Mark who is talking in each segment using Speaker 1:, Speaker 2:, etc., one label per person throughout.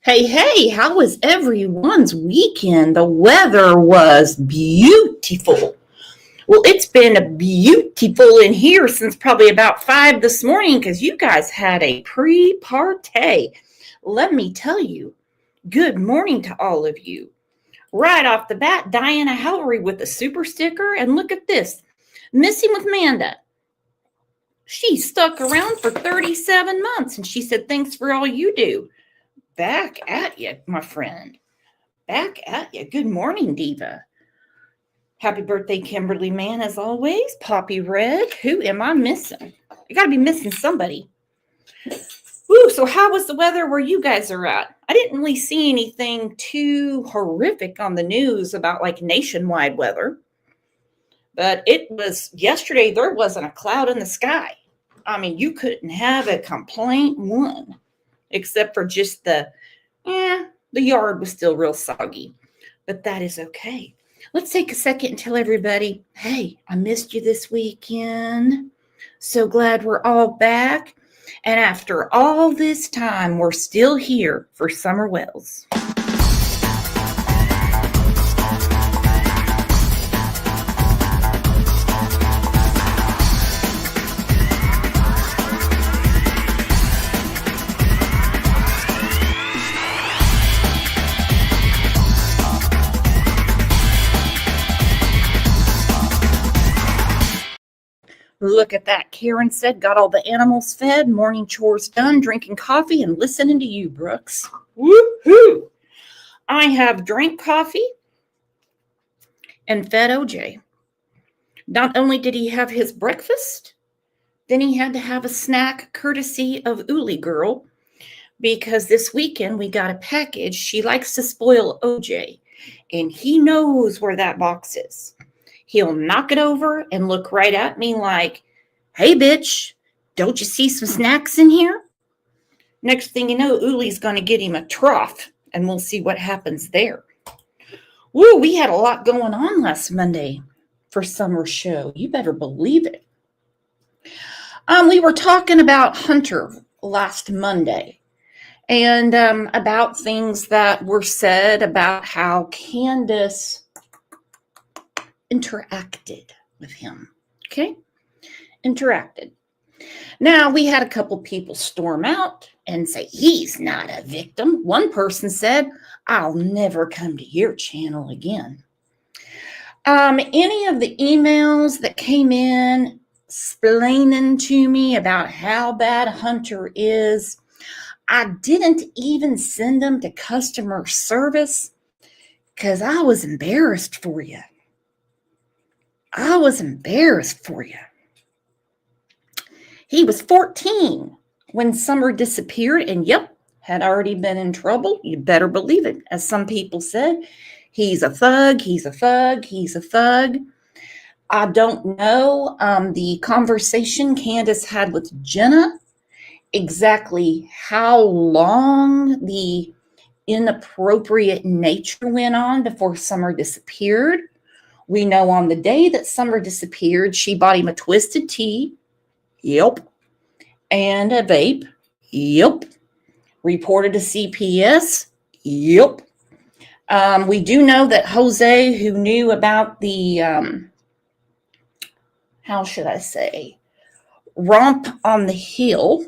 Speaker 1: Hey, how was everyone's weekend? The weather was beautiful. Well, it's been beautiful in here since probably about 5 this morning because you guys had a pre-party. Let me tell you, good morning to all of you. Right off the bat, Diana Hallery with a super sticker. And look at this, Missing with Manda. She stuck around for 37 months and she said, thanks for all you do. Back at you, my friend. Back at you. Good morning, Diva. Happy birthday, Kimberly Mann, as always. Poppy Red. Who am I missing? I got to be missing somebody. Woo, so how was the weather where you guys are at? I didn't really see anything too horrific on the news about like nationwide weather. But it was yesterday, there wasn't a cloud in the sky. I mean, you couldn't have a complaint one. Except for just the yard was still real soggy. But that is okay. Let's take a second and tell everybody, hey, I missed you this weekend. So glad we're all back. And after all this time, we're still here for Summer Wells. Look at that. Karen said, got all the animals fed, morning chores done, drinking coffee, and listening to you, Brooks. Woohoo! I have drank coffee and fed OJ. Not only did he have his breakfast, then he had to have a snack courtesy of Uli Girl, because this weekend we got a package. She likes to spoil OJ, and he knows where that box is. He'll knock it over and look right at me like, hey, bitch, don't you see some snacks in here? Next thing you know, Uli's going to get him a trough, and we'll see what happens there. Woo, we had a lot going on last Monday for Summer Show. You better believe it. We were talking about Hunter last Monday and about things that were said about how Candace interacted with him. Okay? Interacted. Now, we had a couple people storm out and say, he's not a victim. One person said, I'll never come to your channel again. Any of the emails that came in explaining to me about how bad Hunter is, I didn't even send them to customer service because I was embarrassed for you. I was embarrassed for you. He was 14 when Summer disappeared, and yep, had already been in trouble. You better believe it. As some people said, he's a thug, he's a thug, he's a thug. I don't know the conversation Candace had with Jenna, exactly how long the inappropriate nature went on before Summer disappeared. We know on the day that Summer disappeared, she bought him a twisted tea. Yep. And a vape. Yep. Reported to CPS. Yep. We do know that Jose, who knew about the, how should I say, romp on the hill,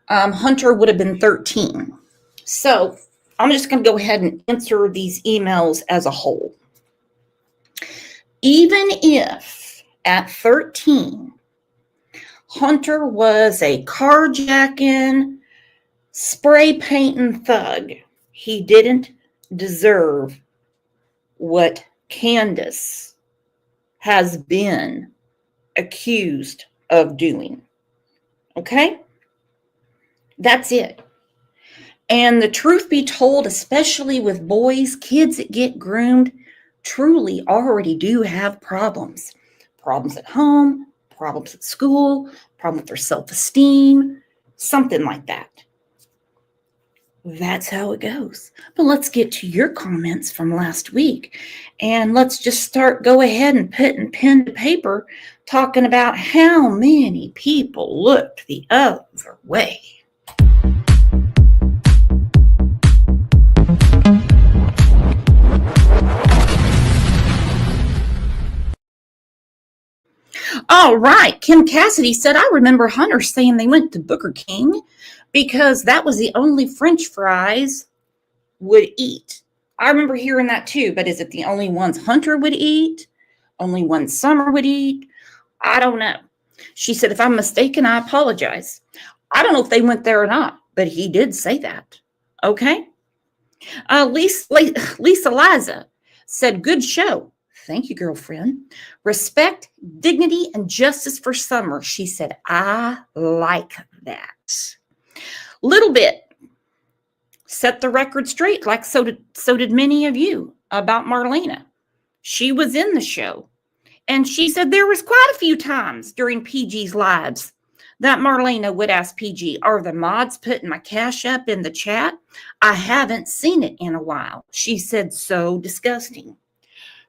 Speaker 1: Hunter would have been 13. So I'm just going to go ahead and answer these emails as a whole. Even if at 13, Hunter was a carjacking, spray painting thug, he didn't deserve what Candace has been accused of doing. Okay? That's it. And the truth be told, especially with boys, kids that get groomed, truly already do have problems. Problems at home, problems at school, problem with their self-esteem, something like that. That's how it goes. But let's get to your comments from last week. And let's just go ahead and put pen to paper talking about how many people looked the other way. All right. Kim Cassidy said, I remember Hunter saying they went to Booker King because that was the only French fries would eat. I remember hearing that too, but is it the only ones Hunter would eat? Only one Summer would eat? I don't know. She said, if I'm mistaken, I apologize. I don't know if they went there or not, but he did say that. Okay. Lisa Liza said, good show. Thank you, girlfriend. Respect, dignity, and justice for Summer. She said, I like that. Little bit. Set the record straight, like so did many of you, about Marlena. She was in the show. And she said there was quite a few times during PG's lives that Marlena would ask PG, are the mods putting my cash up in the chat? I haven't seen it in a while. She said, so disgusting.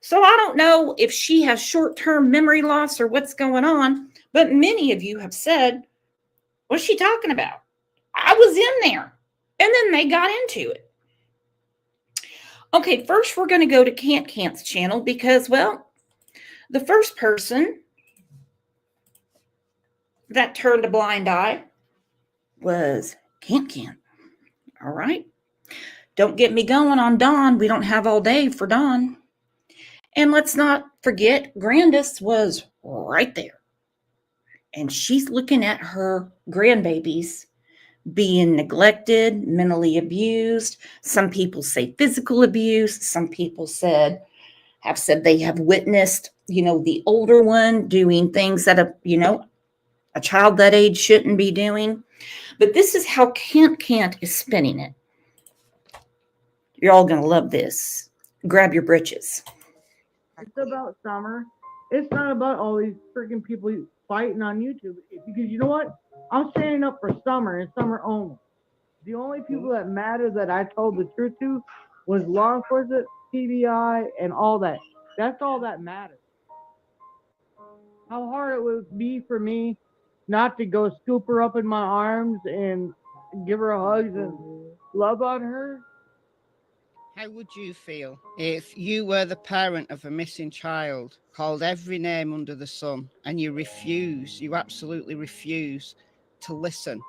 Speaker 1: So I don't know if she has short-term memory loss or what's going on, but many of you have said, what's she talking about? I was in there. And then they got into it. Okay, first we're going to go to Cant's channel because, well, the first person that turned a blind eye was Cant. All right. Don't get me going on Dawn. We don't have all day for Dawn. And let's not forget, Grandis was right there. And she's looking at her grandbabies being neglected, mentally abused. Some people say physical abuse. Some people have said they have witnessed, the older one doing things that, a child that age shouldn't be doing. But this is how Cant is spinning it. You're all going to love this. Grab your britches.
Speaker 2: It's about Summer. It's not about all these freaking people fighting on YouTube. Because you know what? I'm standing up for Summer and Summer only. The only people that matter that I told the truth to was law enforcement, TBI, and all that. That's all that matters. How hard it would be for me not to go scoop her up in my arms and give her hugs and love on her.
Speaker 3: How would you feel if you were the parent of a missing child, called every name under the sun, and you absolutely refuse to listen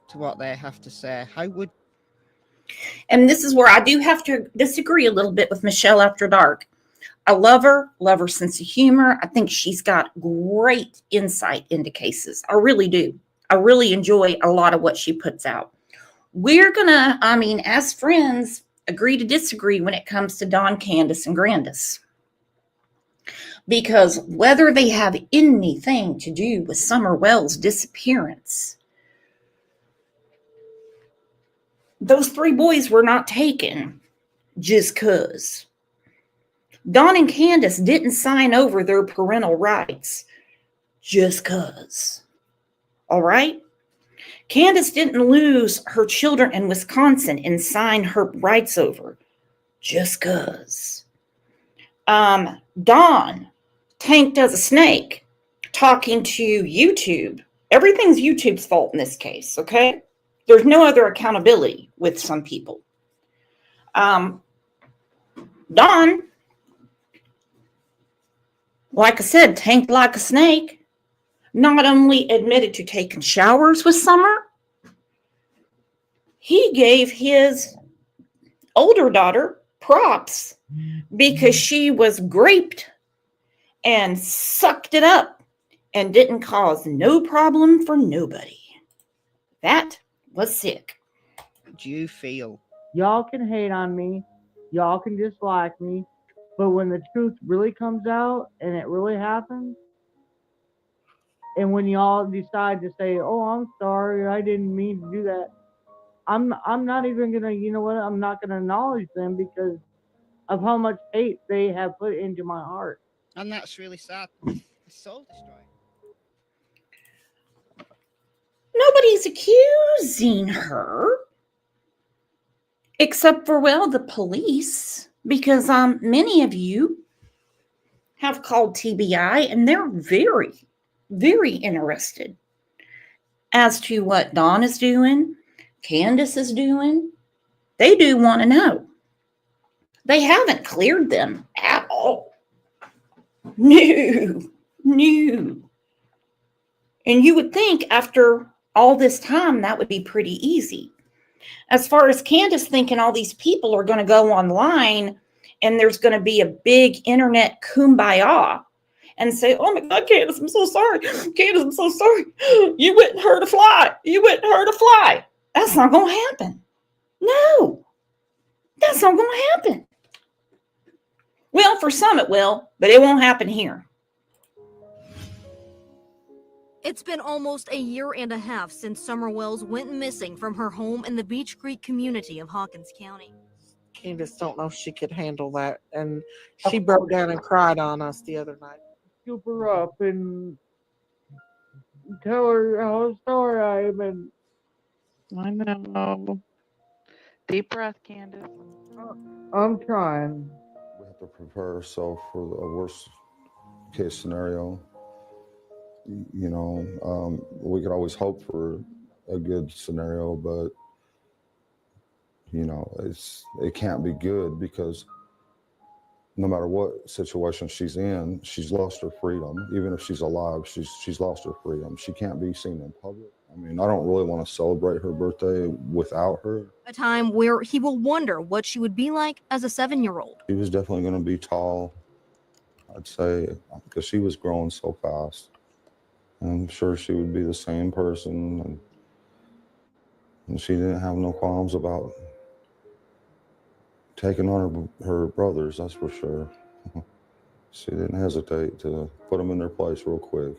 Speaker 3: to what they have to say? How would...
Speaker 1: And this is where I do have to disagree a little bit with Michelle After Dark. I love her sense of humor. I think she's got great insight into cases. I really do. I really enjoy a lot of what she puts out. We're gonna, as friends, agree to disagree when it comes to Dawn, Candace, and Grandis. Because whether they have anything to do with Summer Wells' disappearance, those 3 boys were not taken just 'cause. Dawn and Candace didn't sign over their parental rights just 'cause. All right? Candace didn't lose her children in Wisconsin and sign her rights over just 'cause. Dawn tanked as a snake talking to YouTube. Everything's YouTube's fault in this case, okay? There's no other accountability with some people. Dawn, like I said, tanked like a snake. Not only admitted to taking showers with Summer, he gave his older daughter props because she was graped and sucked it up and didn't cause no problem for nobody. That was sick.
Speaker 3: How do you feel?
Speaker 2: Y'all can hate on me. Y'all can dislike me. But when the truth really comes out and it really happens, and when y'all decide to say, oh, I'm sorry, I didn't mean to do that, I'm not even going to, you know what, I'm not going to acknowledge them because of how much hate they have put into my heart.
Speaker 3: And that's really sad. It's soul destroying.
Speaker 1: Nobody's accusing her. Except for, well, the police. Because many of you have called TBI and they're very, very interested as to what Dawn is doing, Candace is doing. They do want to know. They haven't cleared them at all. No. And you would think after all this time, that would be pretty easy. As far as Candace thinking all these people are going to go online and there's going to be a big internet kumbaya and say, oh my God, Candace, I'm so sorry. Candace, I'm so sorry. You wouldn't hurt a fly. You wouldn't hurt a fly. That's not going to happen. No, that's not going to happen. Well, for some it will, but it won't happen here.
Speaker 4: It's been almost a year and a half since Summer Wells went missing from her home in the Beach Creek community of Hawkins County.
Speaker 5: Candace don't know if she could handle that, and she broke down and cried on us the other night.
Speaker 2: Scoop her up and tell her how sorry I am. And
Speaker 5: I know. Deep breath, Candace.
Speaker 2: I'm trying.
Speaker 6: We have to prepare ourselves for a worst case scenario. You know, we could always hope for a good scenario, but you know, it can't be good because no matter what situation she's in, she's lost her freedom. Even if she's alive, she's lost her freedom. She can't be seen in public. I mean, I don't really want to celebrate her birthday without her.
Speaker 4: A time where he will wonder what she would be like as a 7-year-old.
Speaker 6: She was definitely going to be tall, I'd say, because she was growing so fast. I'm sure she would be the same person, and she didn't have no qualms about taking on her brothers, that's for sure. She didn't hesitate to put them in their place real quick.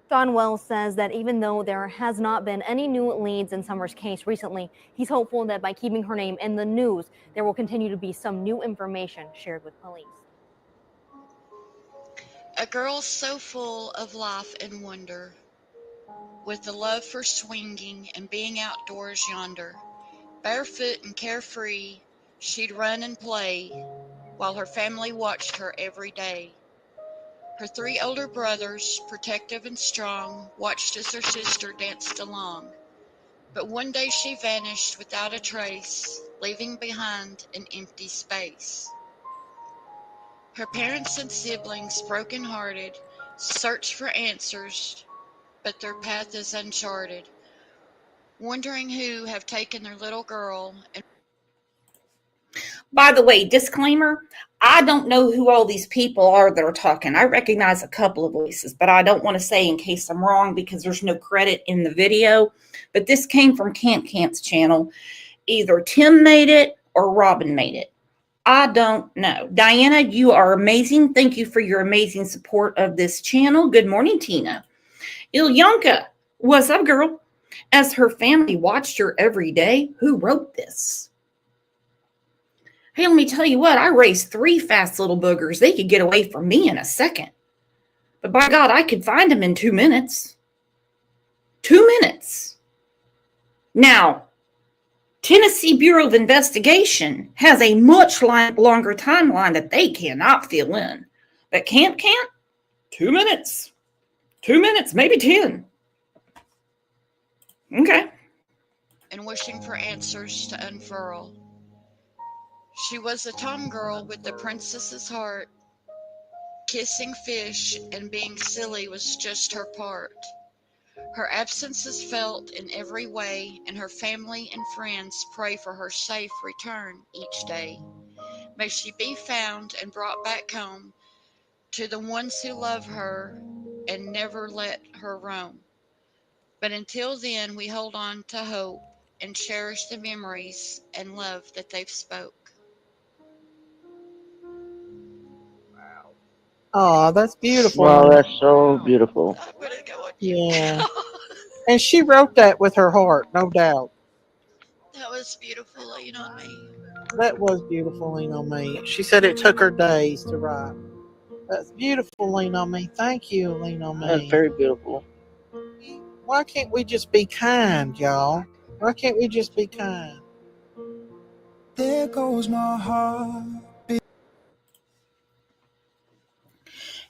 Speaker 4: Don Wells says that even though there has not been any new leads in Summer's case recently, he's hopeful that by keeping her name in the news, there will continue to be some new information shared with police.
Speaker 7: A girl so full of life and wonder, with a love for swinging and being outdoors yonder. Barefoot and carefree, she'd run and play, while her family watched her every day. Her 3 older brothers, protective and strong, watched as her sister danced along. But one day she vanished without a trace, leaving behind an empty space. Her parents and siblings, broken-hearted, search for answers, but their path is uncharted, wondering who have taken their little girl. And
Speaker 1: by the way, disclaimer, I don't know who all these people are that are talking. I recognize a couple of voices, but I don't want to say in case I'm wrong because there's no credit in the video. But this came from Camp's channel. Either Tim made it or Robin made it. I don't know. Diana, you are amazing. Thank you for your amazing support of this channel. Good morning, Tina. Ilyanka, what's up, girl? As her family watched her every day, who wrote this? Hey, let me tell you what, I raised 3 fast little boogers. They could get away from me in a second. But by God, I could find them in 2 minutes. 2 minutes. Now, Tennessee Bureau of Investigation has a much longer timeline that they cannot fill in. But Camp can't? 2 minutes. 2 minutes, maybe 10. Okay.
Speaker 7: and wishing for answers to unfurl. She was a tomgirl with the princess's heart. Kissing fish and being silly was just her part. Her absence is felt in every way, and her family and friends pray for her safe return each day. May she be found and brought back home to the ones who love her and never let her roam. But until then, we hold on to hope and cherish the memories and love that they've spoke.
Speaker 5: Oh, that's beautiful.
Speaker 8: Wow, that's so beautiful.
Speaker 7: I'm gonna go on
Speaker 5: Yeah. And she wrote that with her heart, no doubt.
Speaker 7: That was beautiful, laying on me.
Speaker 5: That was beautiful, Lean on Me. She said it took her days to write. That's beautiful, Lean on Me. Thank you, Lean on Me.
Speaker 8: That's very beautiful.
Speaker 5: Why can't we just be kind, y'all? Why can't we just be kind?
Speaker 9: There goes my heart.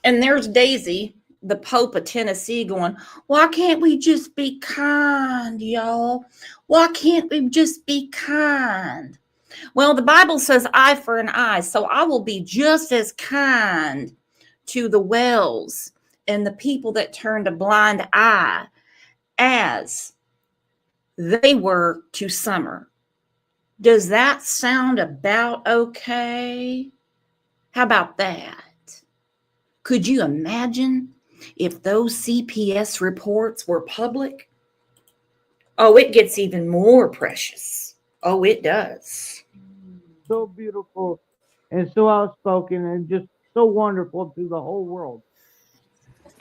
Speaker 1: And there's Daisy, the Pope of Tennessee, going, why can't we just be kind, y'all? Why can't we just be kind? Well, the Bible says eye for an eye, so I will be just as kind to the Wells and the people that turned a blind eye as they were to Summer. Does that sound about okay? How about that? Could you imagine if those CPS reports were public? Oh, it gets even more precious. Oh, it does.
Speaker 2: So beautiful and so outspoken and just so wonderful to the whole world.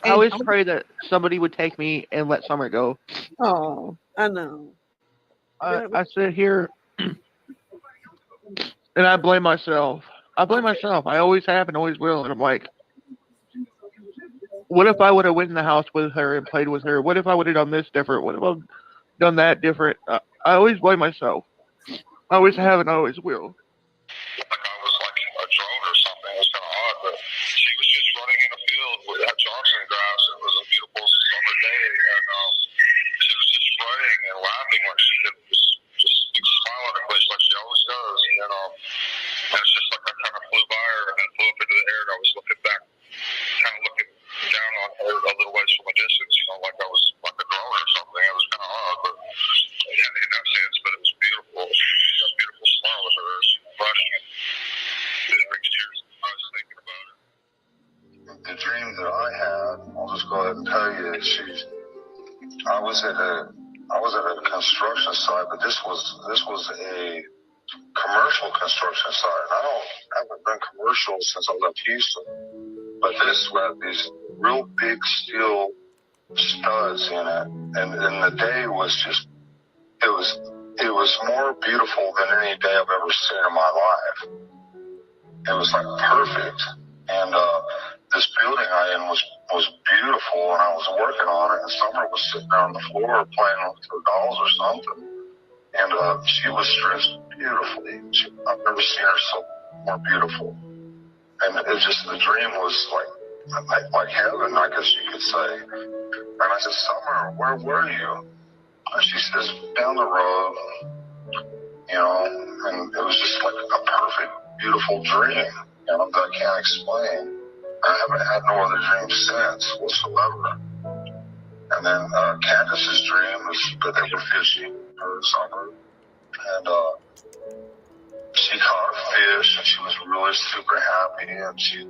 Speaker 10: I always pray that somebody would take me and let Summer go.
Speaker 5: Oh, I know.
Speaker 10: I sit here and I blame myself. I always have and always will. And I'm like, what if I would have went in the house with her and played with her? What if I would have done this different? What if I've done that different? I always blame myself. I always have and I always will.
Speaker 6: Like I was like a drone or something. It was kind of odd, but she was just running in a field with that Johnson grass. It was a beautiful summer day, and she was just running and laughing like she had just big smile on her face like she always does. And it's just like I kind of flew by her and then flew up into the air, and I was looking back, kind of looking down on her a little ways from a distance, like I was like a drone or something. It was kind of odd, but yeah, in that sense, but it was beautiful. She got a beautiful smile with her. She was running and it brings tears to my eyes thinking about it. The dream that I had, I'll just go ahead and tell you, I was at a construction site, but this was a commercial construction site. I haven't done commercial since I left Houston, but this had these real big steel studs in it, and the day was just it was more beautiful than any day I've ever seen in my life. It was like perfect, and this building I in was beautiful, and I was working on it, and Summer was sitting there on the floor playing with her dolls or something, and she was dressed beautifully. I've never seen her so more beautiful, and it just, the dream was like heaven, I guess you could say. And I said, Summer, where were you? And she says, down the road, and it was just like a perfect, beautiful dream, that I can't explain. I haven't had no other dreams since whatsoever. And then Candace's dream was that they were fishing her Summer, and she caught a fish, and she was really super happy, and she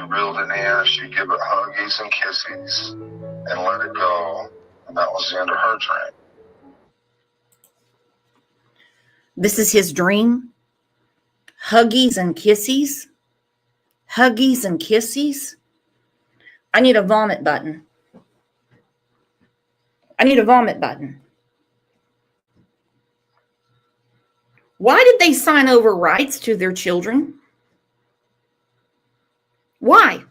Speaker 6: reeled it in, she'd give it huggies and kisses and let it go, and that was the end of her dream.
Speaker 1: This is his dream? Huggies and kissies? Huggies and kissies? I need a vomit button. I need a vomit button. Why did they sign over rights to their children? Why?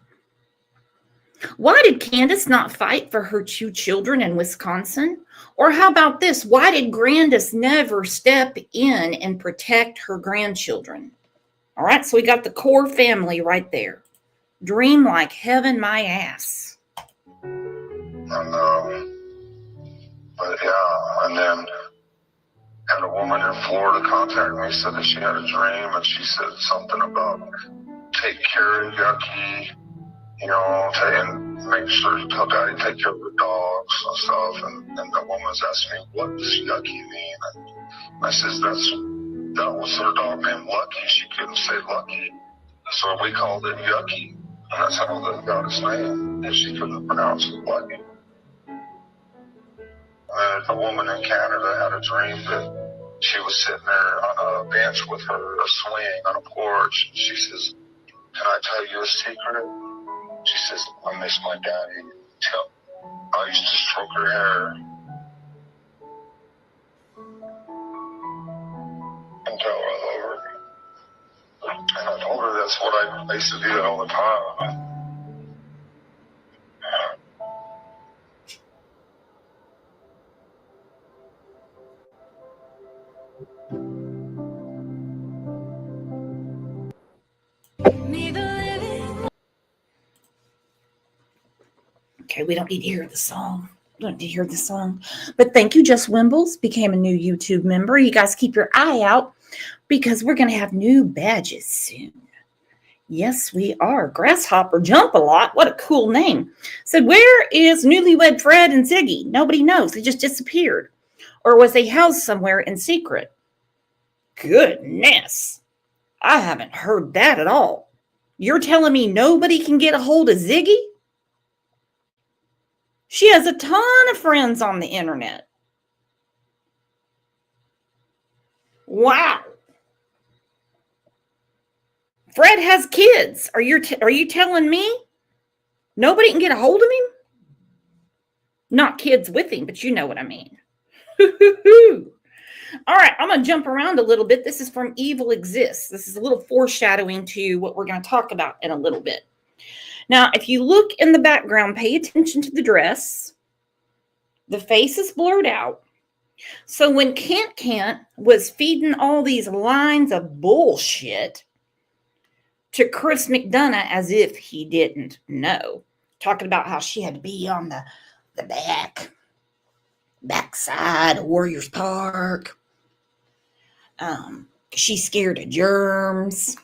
Speaker 1: Why did Candace not fight for her 2 children in Wisconsin? Or how about this? Why did Grandis never step in and protect her grandchildren? All right, so we got the core family right there. Dream like heaven, my ass.
Speaker 6: But yeah, and then had a woman in Florida contact me, said that she had a dream, and she said something about take care of Yucky, and make sure to tell Daddy take care of the dogs and stuff. And the woman's asking me, what does Yucky mean? And I says, that was her dog named Lucky. She couldn't say Lucky, so we called it Yucky. And that's how they got his name, and she couldn't pronounce it Lucky. And a woman in Canada had a dream that she was sitting there on a bench with her, a swing on a porch. She says, can I tell you a secret? She says, I miss my daddy. I used to stroke her hair. And tell her I love her. And I told her that's what I used to do that all the time.
Speaker 1: Okay, we don't need to hear the song. We don't need to hear the song. But thank you, Just Wimbles. Became a new YouTube member. You guys keep your eye out because we're going to have new badges soon. Yes, we are. Grasshopper Jump a Lot. What a cool name. Said, where is newlywed Fred and Ziggy? Nobody knows. They just disappeared. Or was they housed somewhere in secret? Goodness. I haven't heard that at all. You're telling me nobody can get a hold of Ziggy? She has a ton of friends on the internet. Wow. Fred has kids. Are you telling me nobody can get a hold of him? Not kids with him, but you know what I mean. All right, I'm going to jump around a little bit. This is from Evil Exists. This is a little foreshadowing to what we're going to talk about in a little bit. Now, if you look in the background, pay attention to the dress. The face is blurred out. So when Kant was feeding all these lines of bullshit to Chris McDonough as if he didn't know, talking about how she had to be on the backside of Warriors Park. She's scared of germs,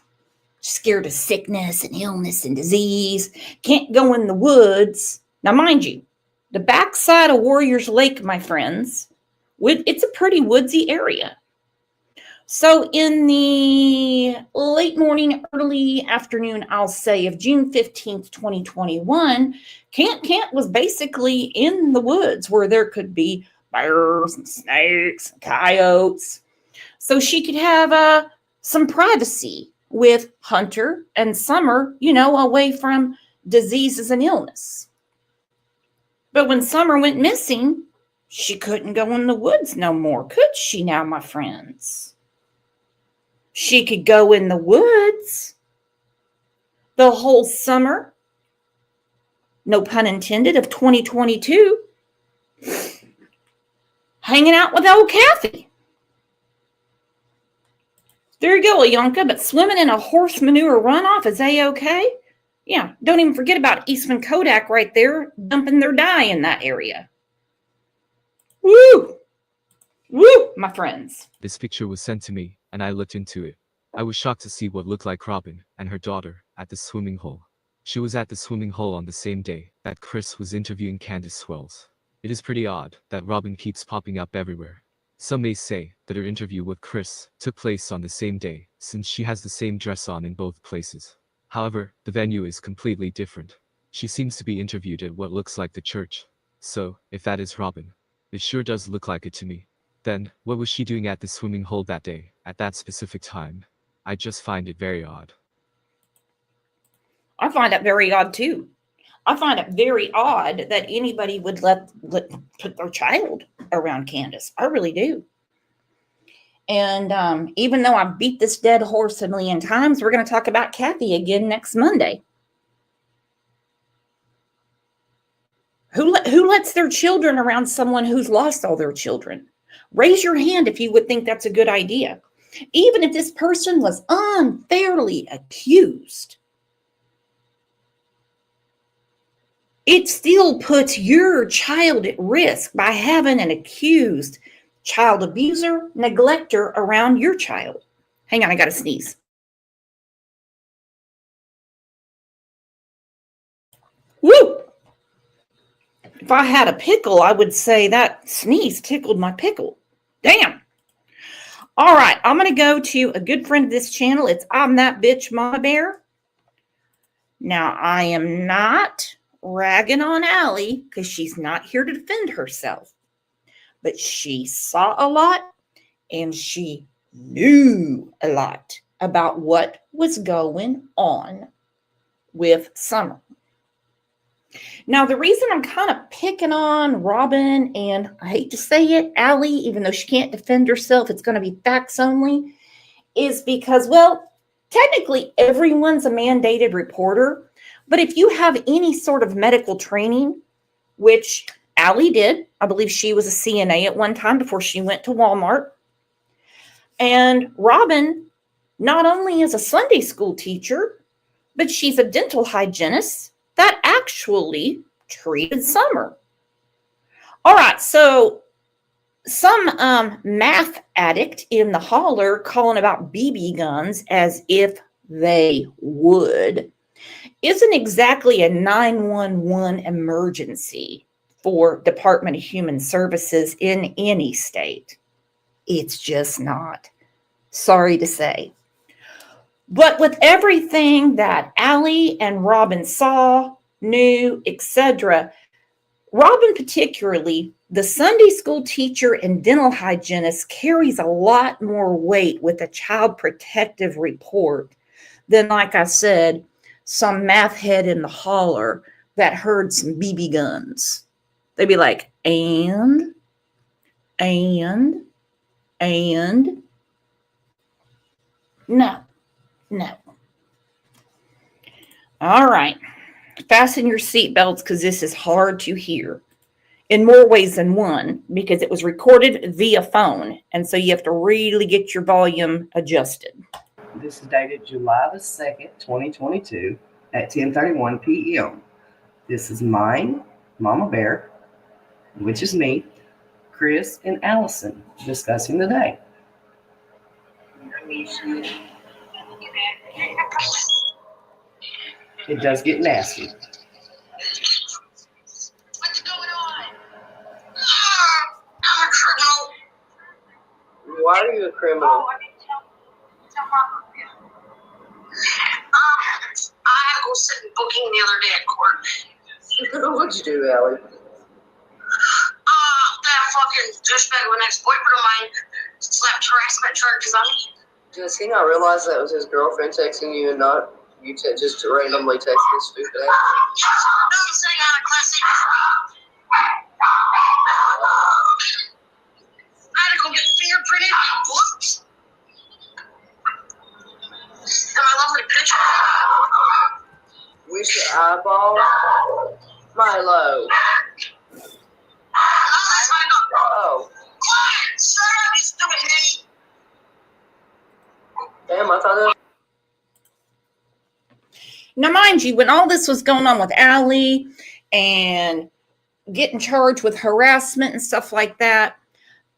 Speaker 1: scared of sickness and illness and disease, can't go in the woods. Now, mind you, the backside of Warriors Lake, my friends, it's a pretty woodsy area. So in the late morning, early afternoon, I'll say, of June 15th, 2021, Kant was basically in the woods where there could be bears and snakes and coyotes. So she could have some privacy with Hunter and Summer, away from diseases and illness. But when Summer went missing, she couldn't go in the woods no more, could she now, my friends? She could go in the woods the whole summer, no pun intended, of 2022, hanging out with old Kathy. There you go, Yonka, but swimming in a horse manure runoff is A-okay? Yeah, don't even forget about Eastman Kodak right there, dumping their dye in that area. Woo! Woo, my friends.
Speaker 11: This picture was sent to me, and I looked into it. I was shocked to see what looked like Robin and her daughter at the swimming hole. She was at the swimming hole on the same day that Chris was interviewing Candace Swells. It is pretty odd that Robin keeps popping up everywhere. Some may say that her interview with Chris took place on the same day, since she has the same dress on in both places. However, the venue is completely different. She seems to be interviewed at what looks like the church. So, if that is Robin, it sure does look like it to me. Then, what was she doing at the swimming hole that day, at that specific time? I just find it very odd.
Speaker 1: I find it very odd, too. I find it very odd that anybody would let put their child around Candace. I really do. And even though I've beat this dead horse a million times, we're going to talk about Kathy again next Monday. Who lets their children around someone who's lost all their children? Raise your hand if you would think that's a good idea. Even if this person was unfairly accused, it still puts your child at risk by having an accused child abuser, neglector around your child. Hang on, I got to sneeze. Woo! If I had a pickle, I would say that sneeze tickled my pickle. Damn. All right, I'm going to go to a good friend of this channel. It's I'm That Bitch Mama Bear. Now, I am not ragging on Allie because she's not here to defend herself. But she saw a lot and she knew a lot about what was going on with Summer. Now, the reason I'm kind of picking on Robin, and I hate to say it, Allie, even though she can't defend herself, it's going to be facts only, is because, well, technically everyone's a mandated reporter, but if you have any sort of medical training, which Allie did, I believe she was a CNA at one time before she went to Walmart, and Robin not only is a Sunday school teacher, but she's a dental hygienist that actually treated Summer. All right, so some math addict in the holler calling about BB guns as if they would, isn't exactly a 911 emergency for Department of Human Services in any state. It's just not. Sorry to say. But with everything that Allie and Robin saw, knew, etc., Robin, particularly, the Sunday school teacher and dental hygienist, carries a lot more weight with a child protective report than, like I said, some math head in the holler that heard some BB guns. They'd be like, and. No. All right. Fasten your seatbelts because this is hard to hear in more ways than one because it was recorded via phone. And so you have to really get your volume adjusted.
Speaker 12: This is dated July the 2nd, 2022 at 10:31 p.m. This is mine, Mama Bear, which is me, Chris, and Allison discussing the day. It does get nasty.
Speaker 13: What's going on? I'm a criminal.
Speaker 12: Why are you a criminal?
Speaker 13: Oh, I didn't tell Mama. I had to go sit in booking the other day at court.
Speaker 12: What'd you do, Allie?
Speaker 13: That fucking douchebag of an ex-boyfriend of mine slapped harassment charges on me.
Speaker 12: Does he not realize that was his girlfriend texting you and not you just randomly texting his stupid ass?
Speaker 13: No, I'm sitting on a class A. I had to go get fingerprinted and books. And my lovely picture.
Speaker 12: We should eyeball Milo. Oh.
Speaker 13: Quiet! Shut up, you stupid idiot!
Speaker 12: Damn, I thought that.
Speaker 1: Now, mind you, when all this was going on with Allie and getting charged with harassment and stuff like that,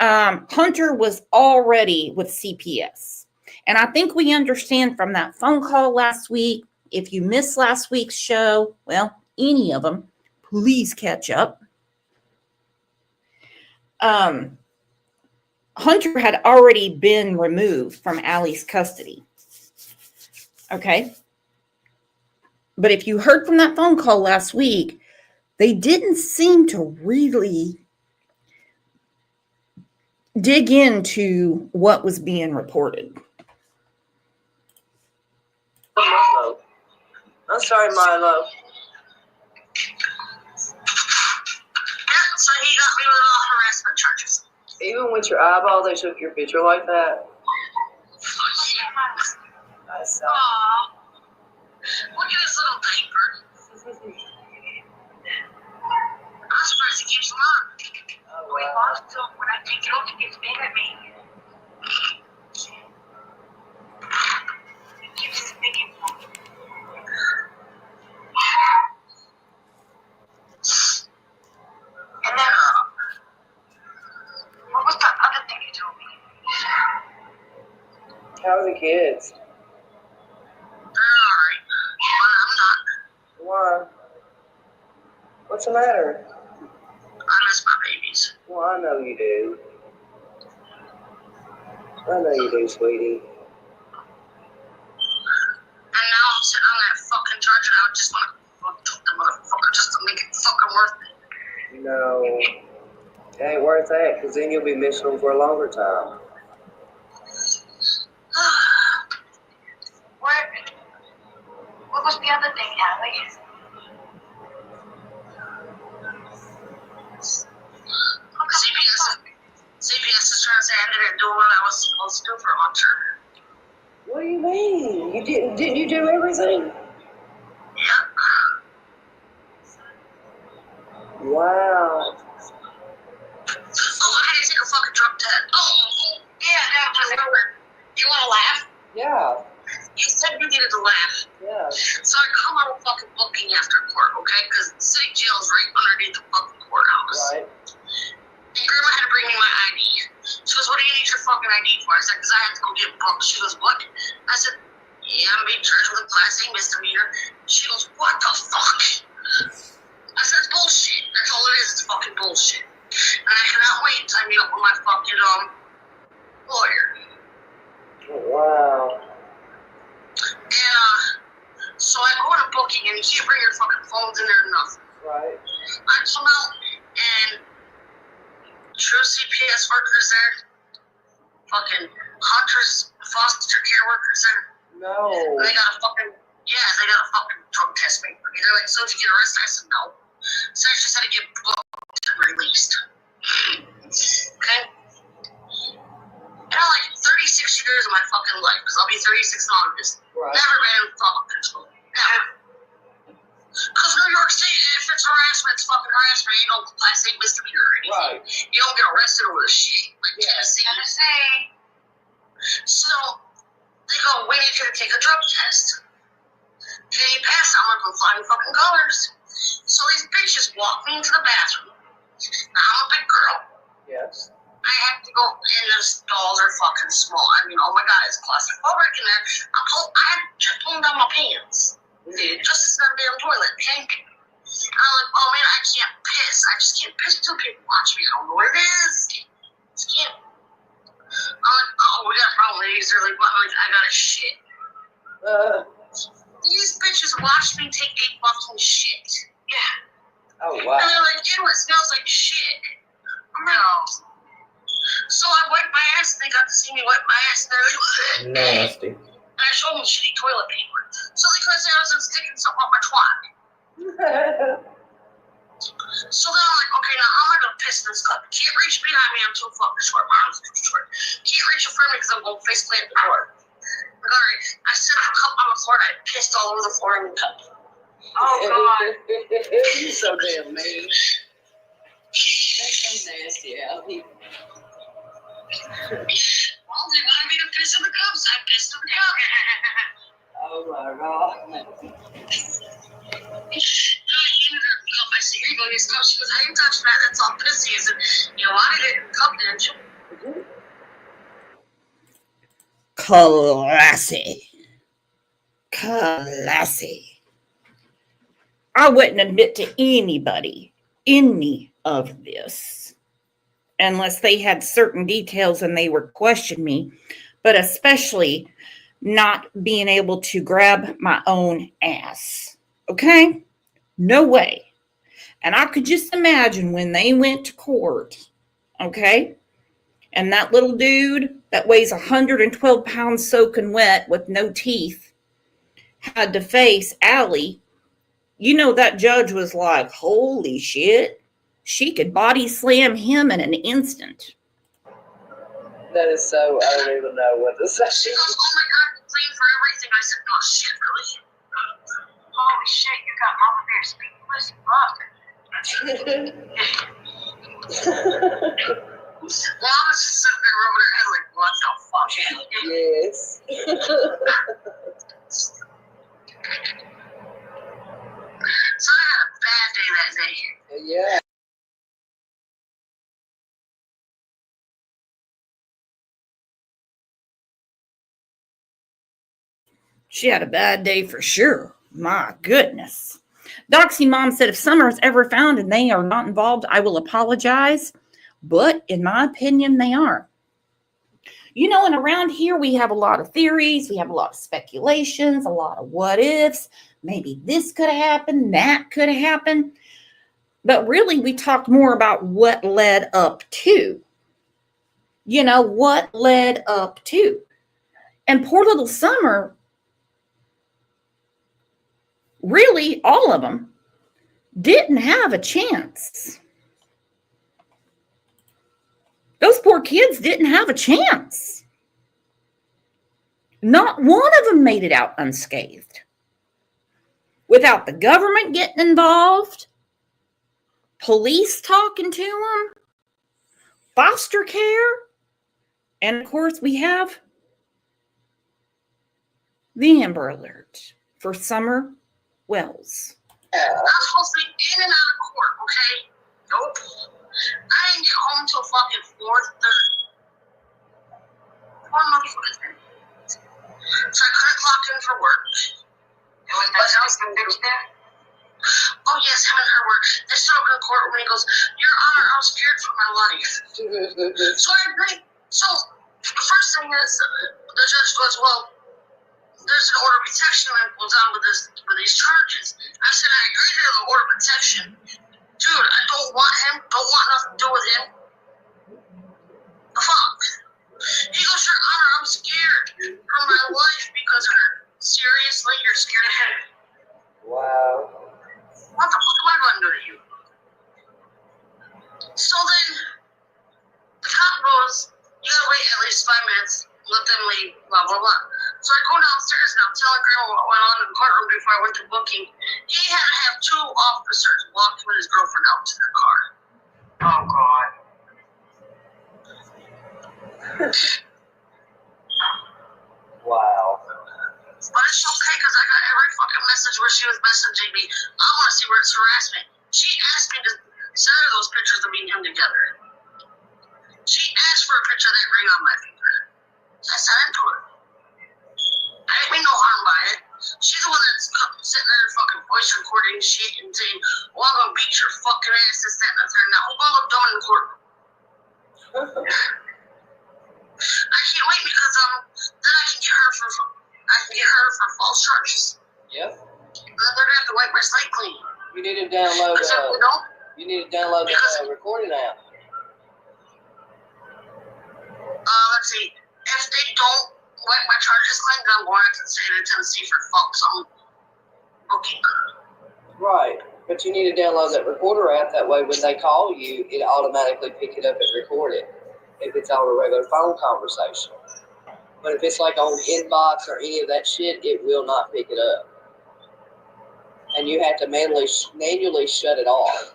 Speaker 1: Hunter was already with CPS. And I think we understand from that phone call last week, if you missed last week's show, well, any of them, please catch up. Hunter had already been removed from Allie's custody. Okay. But if you heard from that phone call last week, they didn't seem to really dig into what was being reported.
Speaker 12: Milo. I'm sorry, Milo.
Speaker 13: Yeah, so he got me with all harassment charges.
Speaker 12: Even with your eyeball, they took your picture like that?
Speaker 13: Aww. Look at this little paper. I'm surprised he keeps them on.
Speaker 12: Oh,
Speaker 13: We
Speaker 12: wow.
Speaker 13: lost him when I take it off, he gets mad at me. He keeps thinking. And then, what was the other thing you told me?
Speaker 12: How are the kids?
Speaker 13: They're alright. But I'm not.
Speaker 12: Why? What's the matter?
Speaker 13: I miss my babies.
Speaker 12: Well, I know you do. I know you do, sweetie.
Speaker 13: And now I'm sitting on that fucking charge and I would just want to choke the motherfucker just to make it fucking worth it.
Speaker 12: No. It ain't worth that, because then you'll be missing them for a longer time.
Speaker 13: What was the other thing, Allie? CPS is trying to say I didn't do what I was supposed to do for Hunter.
Speaker 12: What do you mean? You didn't you do everything?
Speaker 13: Yeah.
Speaker 12: Wow.
Speaker 13: Oh, I had to take a fucking drug test. Oh, yeah, that was over. You want to laugh?
Speaker 12: Yeah.
Speaker 13: You said you needed to laugh.
Speaker 12: Yeah.
Speaker 13: So I come out of fucking booking after court, okay? Because the city jail is right underneath the fucking courthouse.
Speaker 12: Right.
Speaker 13: And Grandma had to bring me my ID. She goes, what do you need your fucking ID for? I said, because I had to go get booked. She goes, what? I said, Yeah, I'm being charged with a Class A misdemeanor. She goes, what the fuck? I said, it's bullshit. That's all it is. It's fucking bullshit. And I cannot wait until I meet up with my fucking lawyer.
Speaker 12: Wow.
Speaker 13: And so I go to booking, and you can't bring your fucking phones in there or nothing.
Speaker 12: Right.
Speaker 13: I come out, and true CPS workers there, fucking hunters, foster care workers there.
Speaker 12: No.
Speaker 13: And they got a fucking drug test paper. And they're like, so did you get arrested? I said, no. So I just had to get booked and released. Okay? And I'm like 36 years of my fucking life, because I'll be 36 in August.
Speaker 12: Right.
Speaker 13: Never been in fucking control. Never. Because New York State, if it's harassment, it's fucking harassment. You don't Class A misdemeanor or anything.
Speaker 12: Right.
Speaker 13: You don't get arrested over the shit. Like Tennessee. So, they go, we need you to take a drug test. Can you pass? I'm like, I'm flying fucking colors. So these bitches walk me into the bathroom. Now, I'm a big girl.
Speaker 12: Yes.
Speaker 13: I have to go, and the stalls are fucking small. I mean, oh my god, it's claustrophobic in there. I had just pulling down my pants. Just to sit on the damn toilet, okay? And I'm like, oh man, I can't piss. I just can't piss until people watch me. I don't know what it is. Just can't. I'm like, oh, we got a problem, ladies. They're like, what? I'm like, I got a shit. These bitches watch me take a fucking shit. Yeah.
Speaker 12: Oh, wow.
Speaker 13: And they're like, ew, it smells like shit. No. So I wiped my ass, and they got to see me wipe my ass, and they're like, ugh.
Speaker 12: Nasty.
Speaker 13: And I showed them shitty toilet paper. So they couldn't say I was sticking something up my twat. So then I'm like, okay, now how am I going to piss in this cup? Can't reach behind me, I'm too fucking short. My arms are too short. Can't reach in front of me because I'm going face plant the door. Like, alright, I set the cup on the floor, and I pissed all over the floor in the cup. Oh, God.
Speaker 12: You're so damn mean. That's so nasty, Allie.
Speaker 13: Well, they wanted me to piss in the cup, so I pissed in the cup.
Speaker 12: Oh, my God.
Speaker 13: I said, here you go, your cup. She goes, how you touch that? That's all pissy. I said, you wanted it in the cup, didn't you?
Speaker 1: Classy. Classy. I wouldn't admit to anybody any of this unless they had certain details and they were questioning me, but especially not being able to grab my own ass. Okay? No way. And I could just imagine when they went to court, okay? And that little dude that weighs 112 pounds soaking wet with no teeth had to face Allie. You know, that judge was like, holy shit. She could body slam him in an instant.
Speaker 12: That is so, I don't even know what to say.
Speaker 13: She goes, oh my God, we're playing for everything. I said, no shit, really? Holy shit, you got Mama Bear speaking pussy bastard. Well, I was just sitting there over her head like, what the fuck?
Speaker 12: Yes.
Speaker 13: So I had a bad day that day.
Speaker 12: Yeah.
Speaker 1: She had a bad day for sure. My goodness. Doxy Mom said, if Summer is ever found and they are not involved, I will apologize. But in my opinion, they are. You know, and around here, we have a lot of theories. We have a lot of speculations, a lot of what ifs. Maybe this could have happened, that could have happened. But really, we talked more about what led up to. You know, what led up to. And poor little Summer, really, all of them didn't have a chance. Those poor kids didn't have a chance. Not one of them made it out unscathed. Without the government getting involved, police talking to them, foster care, and of course we have the Amber Alert for Summer Wells.
Speaker 13: I was supposed to be in and out of court, okay? Nope. I didn't get home till fucking 4:30. So I couldn't clock walking for work. And when that house can do that. Oh yes, him and her were. They stood up in the courtroom and he goes, Your Honor, I was scared for my life. So I agree. So the first thing is, the judge goes, well, there's an order of protection that goes on with these charges. I said, I agree to the order of protection. Dude, I don't want him, don't want nothing to do with him. The fuck? He goes, Your Honor, I'm scared for my life because of her. Seriously, you're scared of him?
Speaker 12: Wow.
Speaker 13: What the fuck am I going to do to you? So then, the cop goes, you gotta wait at least 5 minutes, let them leave, blah, blah, blah. So I go downstairs and I'm telling Grandma what went on in the courtroom before I went to booking. He had to have 2 officers walk with his girlfriend out to their car. Oh, God.
Speaker 12: Wow.
Speaker 13: But it's okay because I got every fucking message where she was messaging me. I want to see where it's harassment. She asked me to send her those pictures of me and him together. She asked for a picture of that ring on my finger. I sent it to her. I didn't mean no harm by it. She's the one that's sitting there fucking voice recording shit and saying, well, I'm gonna beat your fucking ass, this, that, and the third. Now, who's gonna look dumb in the court? I can't wait because then I can get her for false charges.
Speaker 12: Yep.
Speaker 13: And then they're gonna have to wipe my slate clean.
Speaker 12: You need to download. You need to download the recording app.
Speaker 13: Let's see. If they don't wipe my charges clean, then I'm going to say to Tennessee for false booking.
Speaker 12: Right. But you need to download that recorder app. That way, when they call you, it automatically pick it up and record it. If it's on a regular phone conversation. But if it's like on inbox or any of that shit, it will not pick it up. And you have to manually shut it off.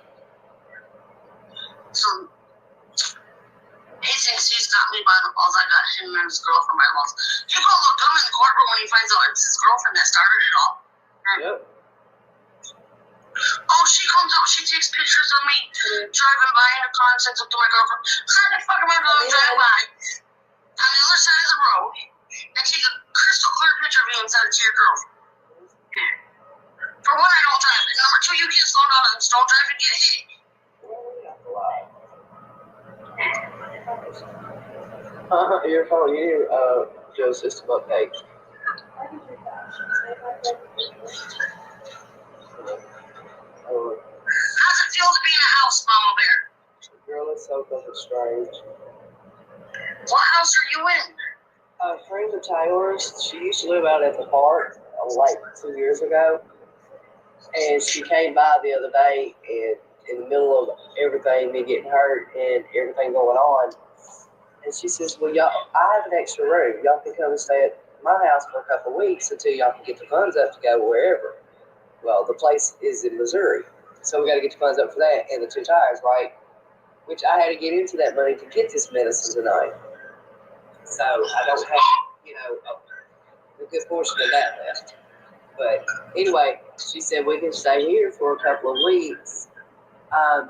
Speaker 13: So, he thinks he's got me by the balls. I got him and his girlfriend by the balls. He's gonna look dumb in the courtroom when he finds out it's his girlfriend that started it all.
Speaker 12: Yep.
Speaker 13: Oh, she comes up, she takes pictures of me driving by in a car and sends it to my girlfriend. How the fuck am I going to drive by on the other side of the road and take a crystal clear picture of you and send it to your girlfriend? For one, I don't drive. And number 2, you get slowed down and don't drive and get hit.
Speaker 12: Your phone, you need Joe's system update.
Speaker 13: How's it feel to be in a house, Mama Bear?
Speaker 12: Girl, it's so fucking strange.
Speaker 13: What house are you in?
Speaker 12: A friend of Taylor's, she used to live out at the park like 2 years ago. And she came by the other day and in the middle of everything, me getting hurt and everything going on. And she says, well, y'all, I have an extra room. Y'all can come and stay at my house for a couple of weeks until y'all can get the funds up to go wherever. Well, the place is in Missouri. So we got to get the funds up for that and the 2 tires, right? Which I had to get into that money to get this medicine tonight. So I don't have, a good portion of that left. But anyway, she said we can stay here for a couple of weeks.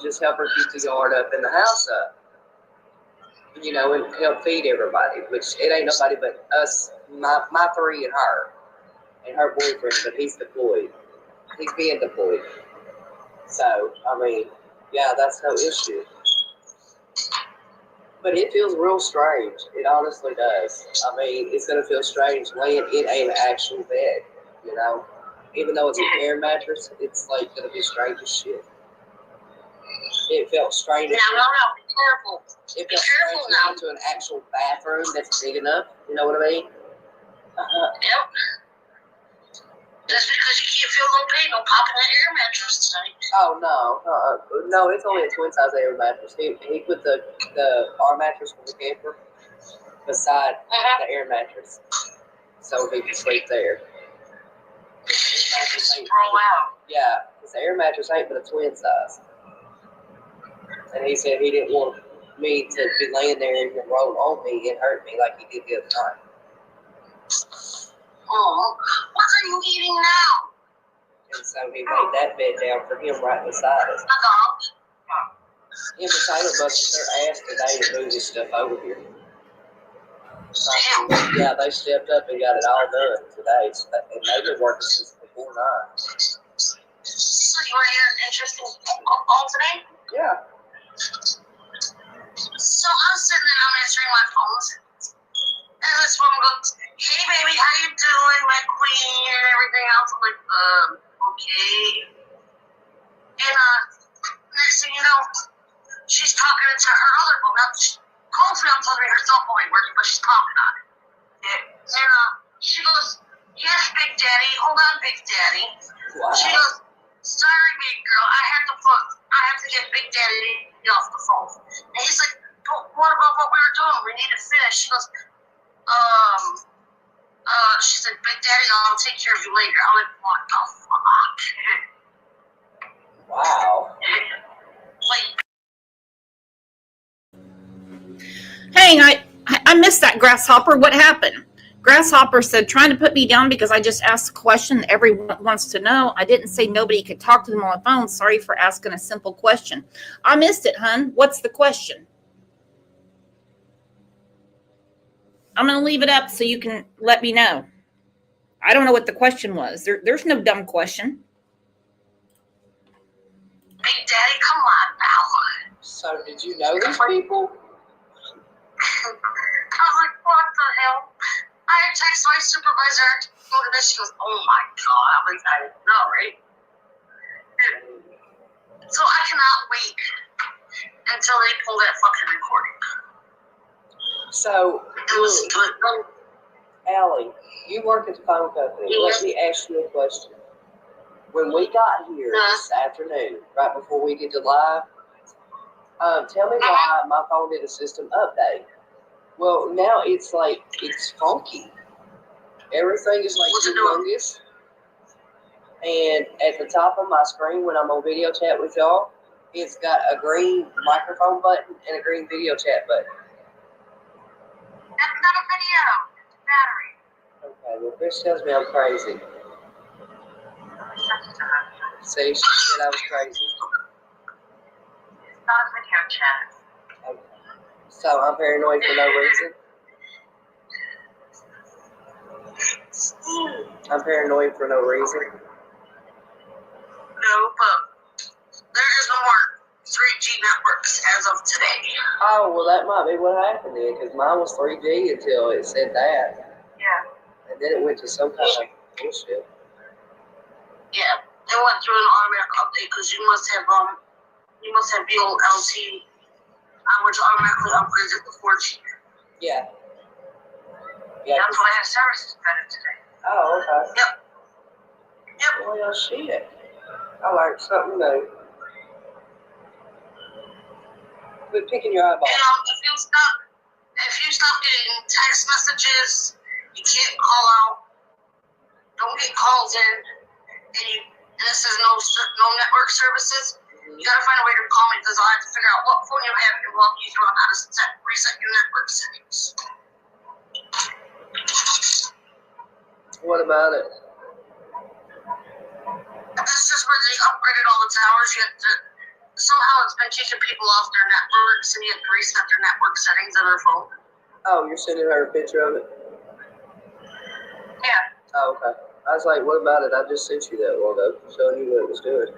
Speaker 12: Just help her keep the yard up and the house up. And help feed everybody, which it ain't nobody but us, my 3 and her boyfriend, but he's deployed. He's being deployed. So, yeah, that's no issue. But it feels real strange. It honestly does. It's going to feel strange laying in an actual bed, Even though it's an air mattress, it's like going to be strange as shit. It felt strange.
Speaker 13: Now, be careful.
Speaker 12: It felt strange now to an actual bathroom that's big enough. You know what I mean?
Speaker 13: Yep. Just because you can't feel no pain, don't pop in that air mattress tonight.
Speaker 12: Oh, no. No, it's only a twin-size air mattress. He put the arm mattress from the camper beside the air mattress. So he can sleep there.
Speaker 13: Roll out.
Speaker 12: Yeah, because the air mattress ain't but a twin size. And he said he didn't want me to be laying there and roll on me and hurt me like he did the other night.
Speaker 13: Oh, what are you eating now?
Speaker 12: And so he laid that bed down for him right beside us.
Speaker 13: A dog?
Speaker 12: Him and Taylor busted their ass today to move this stuff over here. Yeah, they stepped up and got it all done today. So and they've been working since before 9.
Speaker 13: So you were here interested all today?
Speaker 12: Yeah.
Speaker 13: So I was sitting there, I'm answering my phones, and this woman goes, "Hey baby, how you doing, my queen," and everything else. I'm like, okay. And next thing you know, she's talking into her other phone. Now, she calls me, I'm telling her cell phone ain't working, but she's talking on it. Yeah. And she goes, "Yes, Big Daddy. Hold on, Big Daddy."
Speaker 12: Wow.
Speaker 13: She goes, "Sorry, big girl. I have to get Big Daddy off the phone." And he's like, "But what about what we were doing? We need to finish." She goes, she said, "Big Daddy, I'll take care of you later." I'm like, "What the fuck?"
Speaker 12: Wow.
Speaker 13: Like,
Speaker 1: Hey, I missed that, Grasshopper. What happened? Grasshopper said, trying to put me down because I just asked a question that everyone wants to know. I didn't say nobody could talk to them on the phone. Sorry for asking a simple question. I missed it, hun. What's the question? I'm going to leave it up so you can let me know. I don't know what the question was. There's no dumb question.
Speaker 13: Big Daddy, come on now.
Speaker 12: So did you know these people?
Speaker 13: I was like, what the hell? I texted my supervisor over this. She goes, "Oh my god." I'm like, "I know, right?" So I cannot wait until they pull that fucking recording.
Speaker 12: So,
Speaker 13: And listen to it.
Speaker 12: Allie, you work at the phone company. Let me ask you a question. When we got here this afternoon, right before we did the live, tell me why my phone did a system update. Well, now it's like, it's funky. Everything is like humongous. And at the top of my screen, when I'm on video chat with y'all, it's got a green microphone button and a green video chat button.
Speaker 13: That's not a video. It's a battery.
Speaker 12: Okay, well, Chris tells me I'm crazy. See, she said I was crazy.
Speaker 13: It's not a video chat.
Speaker 12: Okay. So I'm paranoid for no reason? I'm paranoid for no reason?
Speaker 13: No, but there is no more 3G networks as of today.
Speaker 12: Oh, well, that might be what happened then, because mine was 3G until it said that.
Speaker 13: Yeah.
Speaker 12: And then it went to some kind of bullshit.
Speaker 13: Yeah. It went through an automatic update because you must have the old LT, which automatically upgrades it to 4G.
Speaker 12: Yeah.
Speaker 13: Yeah. That's why I have services better today.
Speaker 12: Oh, okay.
Speaker 13: Yep. Yep.
Speaker 12: Well, shit. I learned something new. Quit picking your eyeball.
Speaker 13: And if you stop getting text messages, you can't call out. Don't get calls in, and this is no network services. You gotta find a way to call me because I have to figure out what phone you have and walk you through on how to reset your network settings.
Speaker 12: What about it?
Speaker 13: That's just where they upgraded all the towers. You have to somehow it's been kicking people off their networks, and you have to reset their network settings on their phone.
Speaker 12: Oh, you're sending her a picture of it?
Speaker 13: Yeah.
Speaker 12: Oh, okay. I was like, what about it? I just sent you that one ago, showing you what it was doing.
Speaker 13: The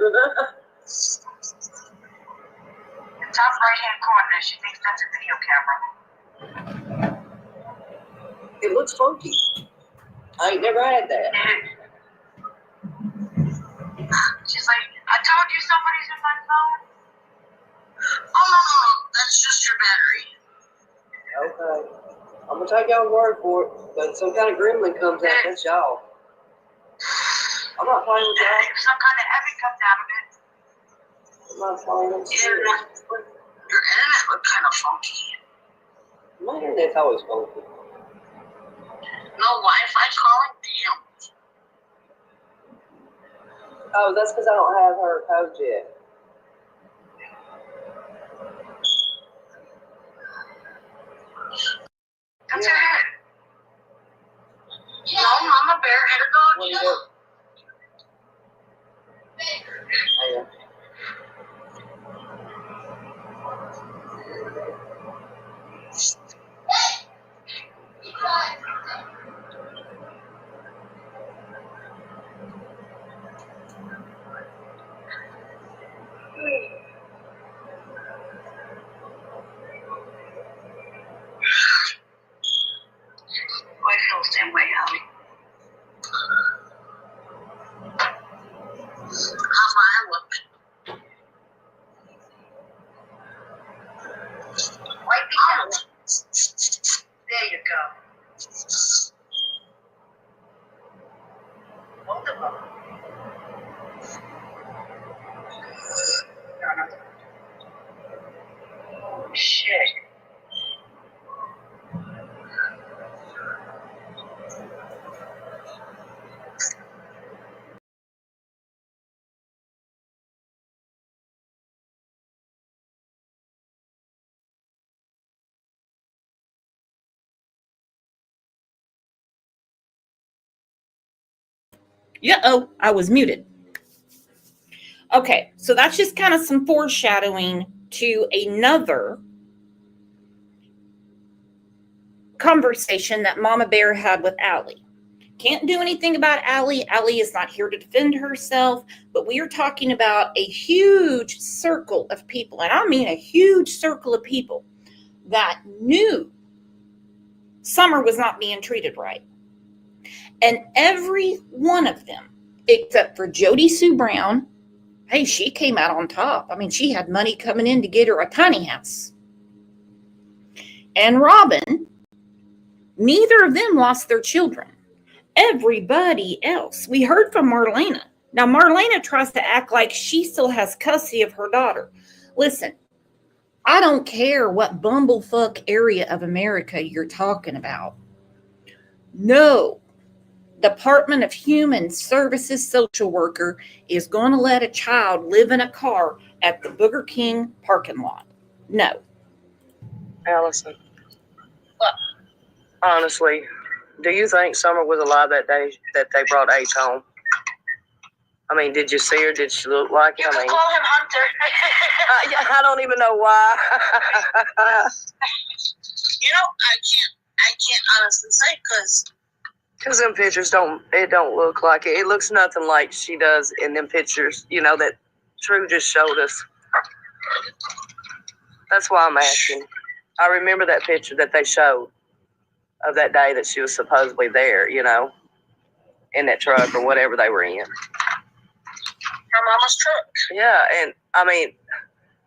Speaker 13: top right-hand corner, she thinks that's a video camera.
Speaker 12: It looks funky. I ain't never had that.
Speaker 13: She's like, "I told you somebody's in my phone." Oh, no. That's just your battery.
Speaker 12: Okay. I'm gonna take y'all's word for it, but some kind of gremlin comes out, that's y'all. I'm not playing with y'all.
Speaker 13: If some kind of heavy comes out of it.
Speaker 12: I'm not playing with you.
Speaker 13: Your internet looked kind of funky.
Speaker 12: My internet's always funky.
Speaker 13: No Wi-Fi calling? Damn.
Speaker 12: Oh, that's because I don't have her code yet.
Speaker 13: That's her head. No, Mama Bear had a dog.
Speaker 12: What do you do? Hang on.
Speaker 13: same way, Allie. How's my hand look? Wipe the out. There you go. Both of them. No. Oh, shit.
Speaker 1: Uh-oh, I was muted. Okay, so that's just kind of some foreshadowing to another conversation that Mama Bear had with Allie. Can't do anything about Allie. Allie is not here to defend herself, but we are talking about a huge circle of people, and I mean a huge circle of people that knew Summer was not being treated right. And every one of them, except for Jody Sue Brown, hey, she came out on top. I mean, she had money coming in to get her a tiny house. And Robin, neither of them lost their children. Everybody else. We heard from Marlena. Now, Marlena tries to act like she still has custody of her daughter. Listen, I don't care what bumblefuck area of America you're talking about. No Department of Human Services social worker is going to let a child live in a car at the Burger King parking lot. No.
Speaker 14: Allison. What? Honestly, do you think Summer was alive that day that they brought H home? I mean, did you see her? Did she look like it?
Speaker 13: You can call him Hunter.
Speaker 14: I don't even know why.
Speaker 13: You know, I can't honestly say
Speaker 14: because them pictures don't look like it. It looks nothing like she does in them pictures, that True just showed us. That's why I'm asking. I remember that picture that they showed of that day that she was supposedly there, in that truck or whatever they were in.
Speaker 13: her mama's truck.
Speaker 14: Yeah, and I mean,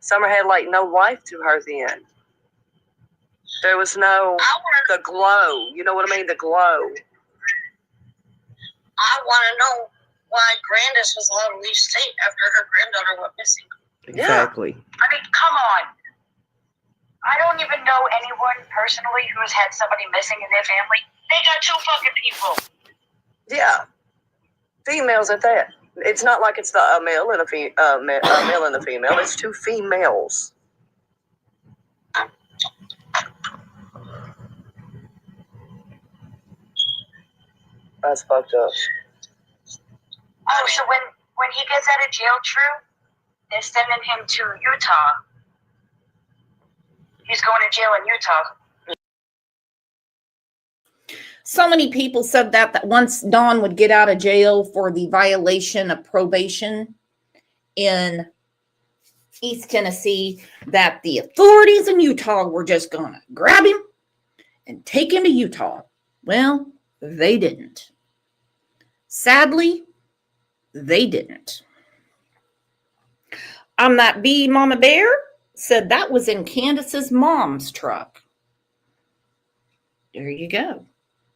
Speaker 14: Summer had like no life to her then. There was no the glow. You know what I mean? The glow.
Speaker 13: I want to know why Grandis was allowed to leave state after her granddaughter went missing.
Speaker 14: Exactly.
Speaker 13: I mean, come on. I don't even know anyone personally who has had somebody missing in their family. They got two fucking people.
Speaker 14: Yeah. Females at that. It's not like it's a male and a male and a female. It's two females. That's fucked up.
Speaker 13: Oh, so when he gets out of jail, True, they're sending him to Utah. He's going to jail in Utah.
Speaker 1: So many people said that once Dawn would get out of jail for the violation of probation in East Tennessee, that the authorities in Utah were just going to grab him and take him to Utah. Well, they didn't. Sadly, they didn't. I'm That Bee Mama Bear said that was in Candace's mom's truck. There you go.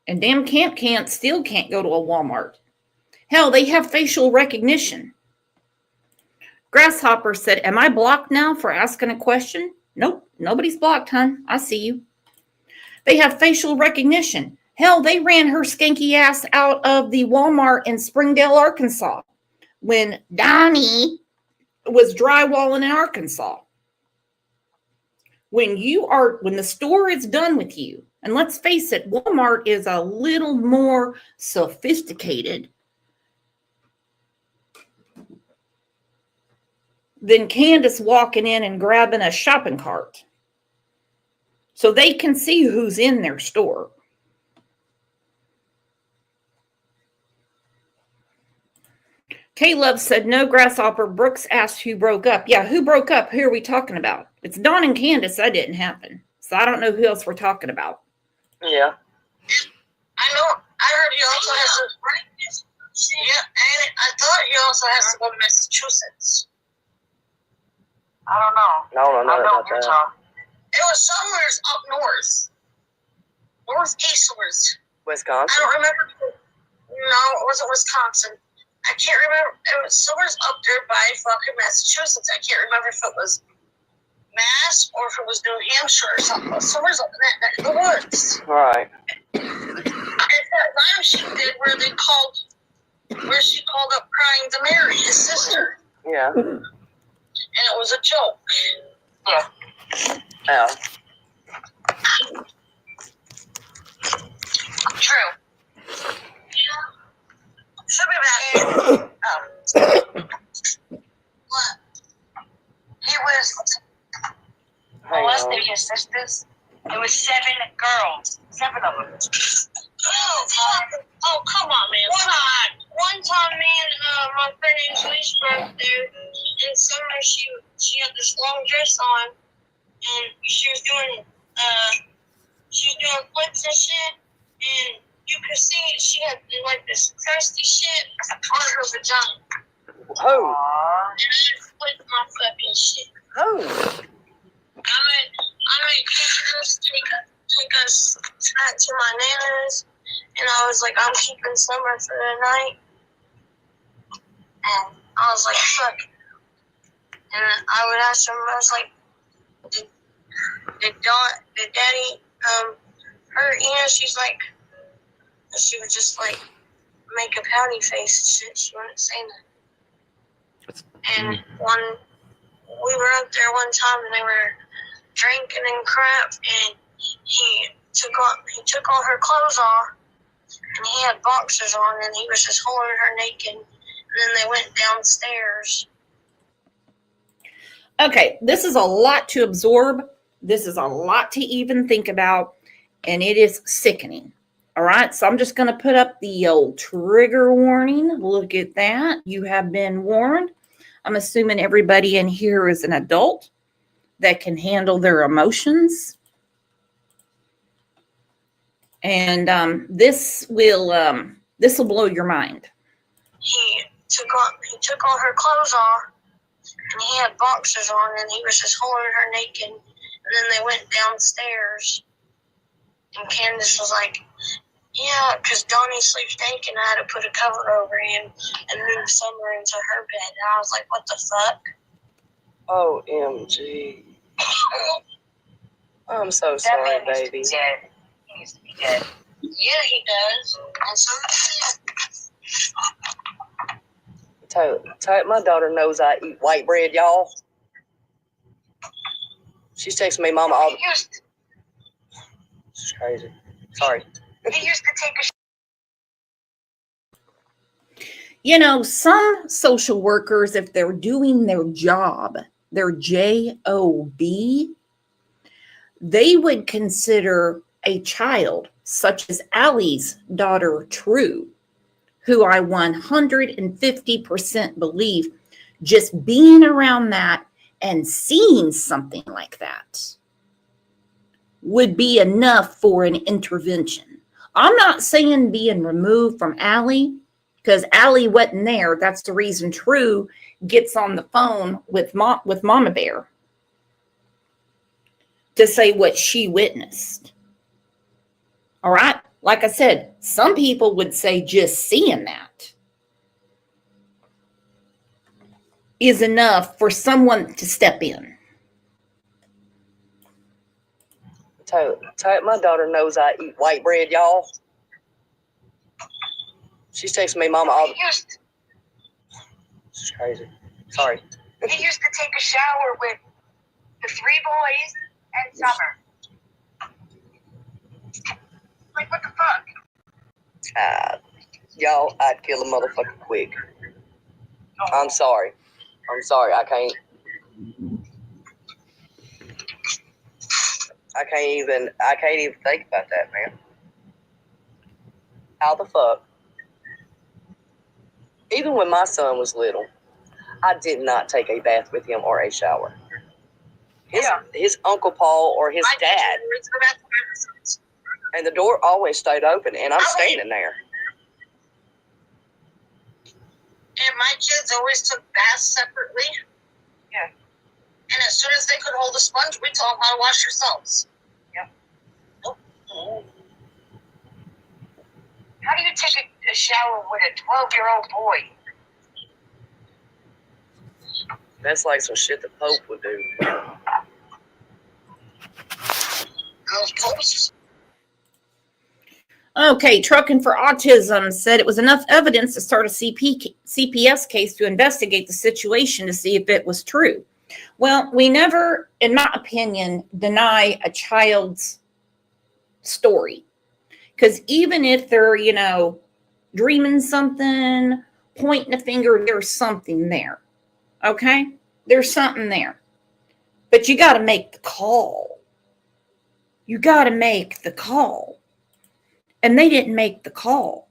Speaker 1: And damn Camp still can't go to a Walmart. Hell, they have facial recognition. Grasshopper said, am I blocked now for asking a question? Nope, nobody's blocked, hon. I see you. They have facial recognition. Hell, they ran her skanky ass out of the Walmart in Springdale, Arkansas, when Donnie was drywalling in Arkansas. When the store is done with you, and let's face it, Walmart is a little more sophisticated than Candace walking in and grabbing a shopping cart. So they can see who's in their store. Caleb said, no, Grasshopper. Brooks asked who broke up. Yeah, who broke up? Who are we talking about? It's Dawn and Candace. That didn't happen. So I don't know who else we're talking about.
Speaker 14: Yeah.
Speaker 13: I know also has to. Yeah, and I thought he also has to go to Massachusetts. I don't know.
Speaker 14: No, I know about that.
Speaker 13: It was somewhere up north. Northeastwards.
Speaker 14: Wisconsin?
Speaker 13: I don't remember. No, it wasn't Wisconsin. I can't remember. It was somewhere up there by fucking Massachusetts. I can't remember if it was Mass or if it was New Hampshire or something. Somewhere's up in that neck of the woods.
Speaker 14: Right.
Speaker 13: It's that rhyme she did where she called up crying to Mary, his sister.
Speaker 14: Yeah.
Speaker 13: And it was a joke. Yeah.
Speaker 14: Yeah.
Speaker 13: True. Should be back. What? He was molesting his sisters. There was 7 girls. 7 of them. Oh, come on, man. One time, man, my friend Angelique's birthday, in summer, she had this long dress on, and she was doing flips and shit, and you could see she had like this crusty shit on her vagina.
Speaker 14: Oh.
Speaker 13: And I flipped my fucking shit.
Speaker 14: Oh.
Speaker 13: I made pictures, take us back to my nana's, and I was like, I'm keeping Summer for the night. And I was like, fuck. And I would ask him, I was like, did Daddy hurt? You know, she's like, she would just like make a pouty face and shit. She wouldn't say nothing. And we were up there one time and they were drinking and crap, and he took all her clothes off, and he had boxers on, and he was just holding her naked. And then they went downstairs.
Speaker 1: Okay, this is a lot to absorb. This is a lot to even think about, and it is sickening. All right, so I'm just going to put up the old trigger warning. Look at that. You have been warned. I'm assuming everybody in here is an adult that can handle their emotions. And this will blow your mind.
Speaker 13: He took all her clothes off, and he had boxers on, and he was just holding her naked. And then they went downstairs, and Candace was like, yeah, because Donnie sleeps naked, and I had to put a cover over him and move Summer into her bed. And I was like, what the fuck?
Speaker 14: OMG. I'm so sorry, baby.
Speaker 13: He needs to be dead. Yeah, he does. And so does
Speaker 14: Tell my daughter knows I eat white bread, y'all. She's texting me, Mama, all the... This is crazy. Sorry.
Speaker 13: He used to take a...
Speaker 1: You know, some social workers, if they're doing their job, their job, they would consider a child such as Allie's daughter True, who I 150% believe just being around that and seeing something like that would be enough for an intervention. I'm not saying being removed from Allie, because Allie wasn't there. That's the reason True gets on the phone with Mama Bear to say what she witnessed. All right? Like I said, some people would say just seeing that is enough for someone to step in.
Speaker 14: Tell my daughter knows I eat white bread, y'all. She's texting me, Mama, all the... This is crazy. Sorry.
Speaker 13: He used to take a shower with the 3 boys and Summer. Like, what the fuck?
Speaker 14: Y'all, I'd kill a motherfucker quick. I'm sorry. I can't even think about that, man. How the fuck? Even when my son was little, I did not take a bath with him or a shower. His Uncle Paul or his dad. And the door always stayed open, and I'm standing there.
Speaker 13: And my kids always took baths separately. Yeah. And as soon as they could hold a sponge, we told them how to wash yourselves. Yep. Oh. How do you take a shower with a 12-year-old boy?
Speaker 14: That's like some shit the Pope would do.
Speaker 1: Okay, Trucking for Autism said it was enough evidence to start a CPS case to investigate the situation to see if it was true. Well, we never, in my opinion, deny a child's story. Because even if they're, dreaming something, pointing a finger, there's something there. Okay? There's something there. But you got to make the call. You got to make the call. And they didn't make the call.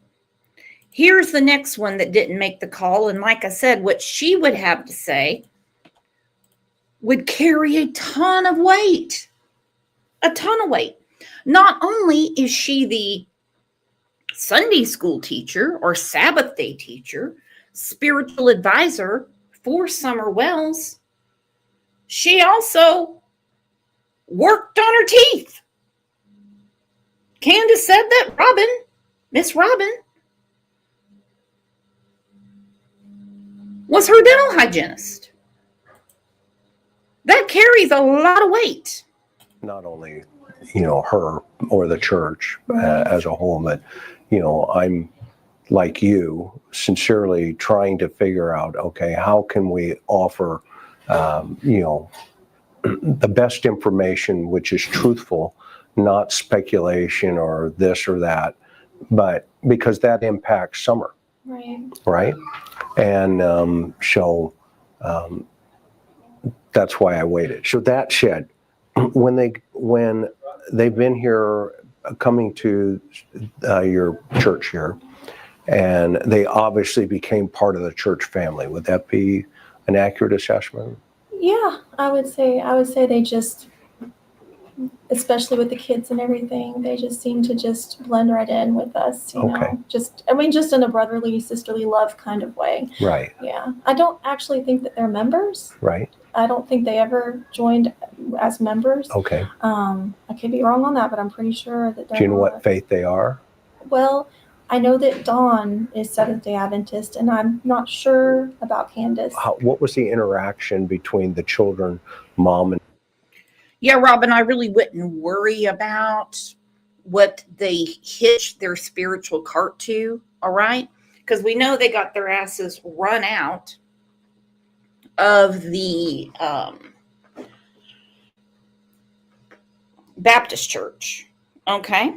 Speaker 1: Here's the next one that didn't make the call. And like I said, what she would have to say would carry a ton of weight. A ton of weight. Not only is she the Sunday school teacher or Sabbath day teacher, spiritual advisor for Summer Wells, she also worked on her teeth. Candace said that Miss Robin, was her dental hygienist. That carries a lot of weight.
Speaker 15: Not only, her or the church as a whole, but, I'm like you, sincerely trying to figure out, okay, how can we offer, the best information, which is truthful, not speculation or this or that, but because that impacts Summer. Right. And so that's why I waited. So that shed, when they've been here, coming to your church here, and they obviously became part of the church family. Would that be an accurate assessment?
Speaker 16: Yeah, I would say they just, especially with the kids and everything, they just seem to just blend right in with us, you know, just in a brotherly, sisterly love kind of way.
Speaker 15: Right.
Speaker 16: Yeah. I don't actually think that they're members.
Speaker 15: Right.
Speaker 16: I don't think they ever joined as members.
Speaker 15: Okay.
Speaker 16: I could be wrong on that, but I'm pretty sure that they're.
Speaker 15: Do you know what faith they are?
Speaker 16: Well, I know that Dawn is Seventh-day Adventist, and I'm not sure about Candace.
Speaker 15: What was the interaction between the children, mom and...
Speaker 1: Yeah, Robin, I really wouldn't worry about what they hitch their spiritual cart to, all right? Because we know they got their asses run out of the Baptist church, okay?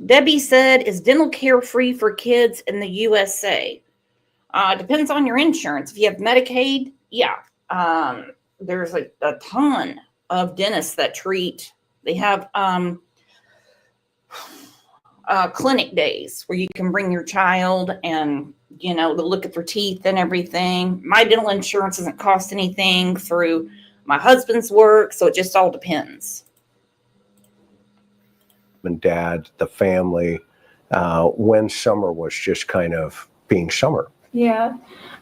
Speaker 1: Debbie said, is dental care free for kids in the USA? Depends on your insurance. If you have Medicaid, yeah. There's a ton of dentists that treat. They have clinic days where you can bring your child and, they'll look at their teeth and everything. My dental insurance doesn't cost anything through my husband's work, so it just all depends.
Speaker 15: And dad, the family, when Summer was just kind of being Summer.
Speaker 16: Yeah.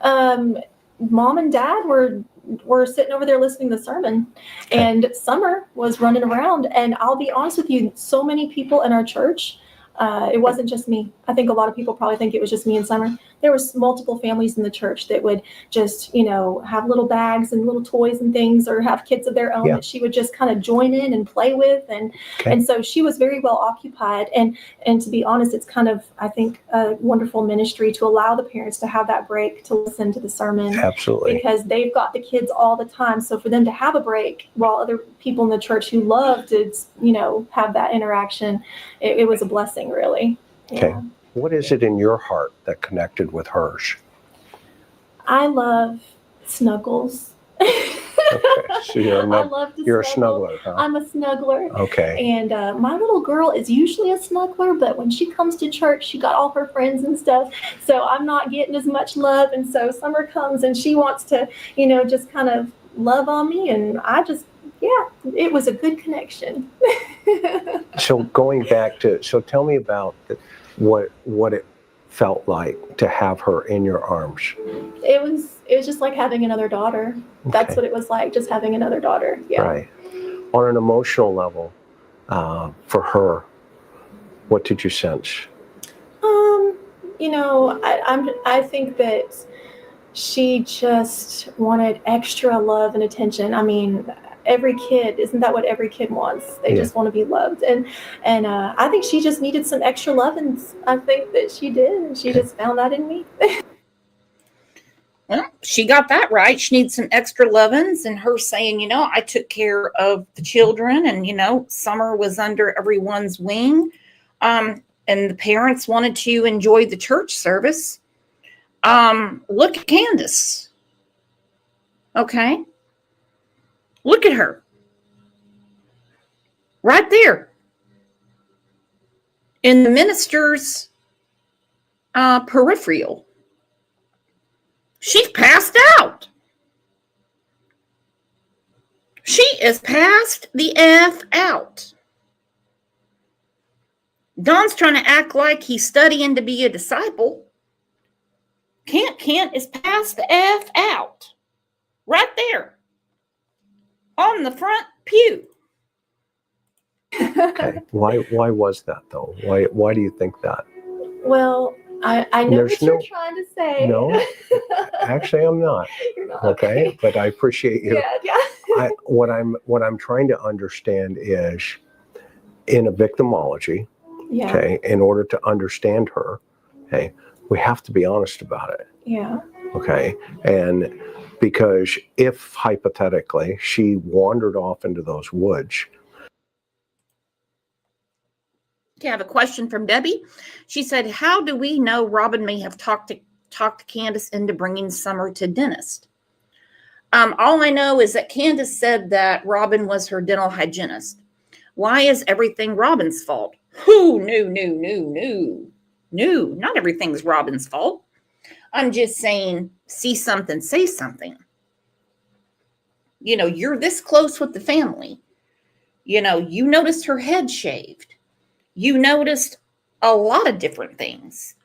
Speaker 16: Mom and dad were sitting over there listening to the sermon, and Summer was running around. And I'll be honest with you, so many people in our church, it wasn't just me. I think a lot of people probably think it was just me and Summer. There was multiple families in the church that would just, have little bags and little toys and things, or have kids of their own that she would just kind of join in and play with. And so she was very well occupied. And to be honest, it's kind of, I think, a wonderful ministry to allow the parents to have that break to listen to the sermon.
Speaker 15: Absolutely.
Speaker 16: Because they've got the kids all the time. So for them to have a break while other people in the church who love to, have that interaction, it was a blessing, really.
Speaker 15: Okay. What is it in your heart that connected with hers?
Speaker 16: I love snuggles.
Speaker 15: So you're a snuggler, huh?
Speaker 16: I'm a snuggler.
Speaker 15: Okay.
Speaker 16: And my little girl is usually a snuggler, but when she comes to church, she got all her friends and stuff. So I'm not getting as much love. And so Summer comes and she wants to, just kind of love on me. And I just, it was a good connection.
Speaker 15: So going back to, tell me about what it felt like to have her in your arms?
Speaker 16: It was just like having another daughter. That's what it was like, just having another daughter. Yeah.
Speaker 15: Right. On an emotional level, for her, what did you sense?
Speaker 16: You know, I think that she just wanted extra love and attention. I mean, every kid, isn't that what every kid wants? They just want to be loved. And I think she just needed some extra love, and I think that she did, and she just found that in me.
Speaker 1: Well, she got that right. She needs some extra lovin's, and her saying, you know, I took care of the children, and, you know, summer was under everyone's wing. And the parents wanted to enjoy the church service. Look at Candace. Okay. Look at her. Right there. In the minister's peripheral. She's passed out. She is passed the F out. Don's trying to act like he's studying to be a disciple. Kent is passed the F out. Right there. On the front pew.
Speaker 15: Okay. Why was that though? Why do you think that?
Speaker 16: Well, I know what you're trying to say.
Speaker 15: No, actually, I'm not.
Speaker 16: You're not.
Speaker 15: Okay, but I appreciate you.
Speaker 16: Yeah.
Speaker 15: What I'm trying to understand is, in a victimology, okay, in order to understand her, okay, we have to be honest about it.
Speaker 16: Yeah.
Speaker 15: Okay, and because if hypothetically she wandered off into those woods.
Speaker 1: Okay, I have a question from Debbie. She said, how do we know Robin may have talked to Candace into bringing Summer to dentist? All I know is that Candace said that Robin was her dental hygienist. Why is everything Robin's fault? No. Not everything's Robin's fault. I'm just saying, see something, say something. You know, you're this close with the family. You know, you noticed her head shaved. You noticed a lot of different things.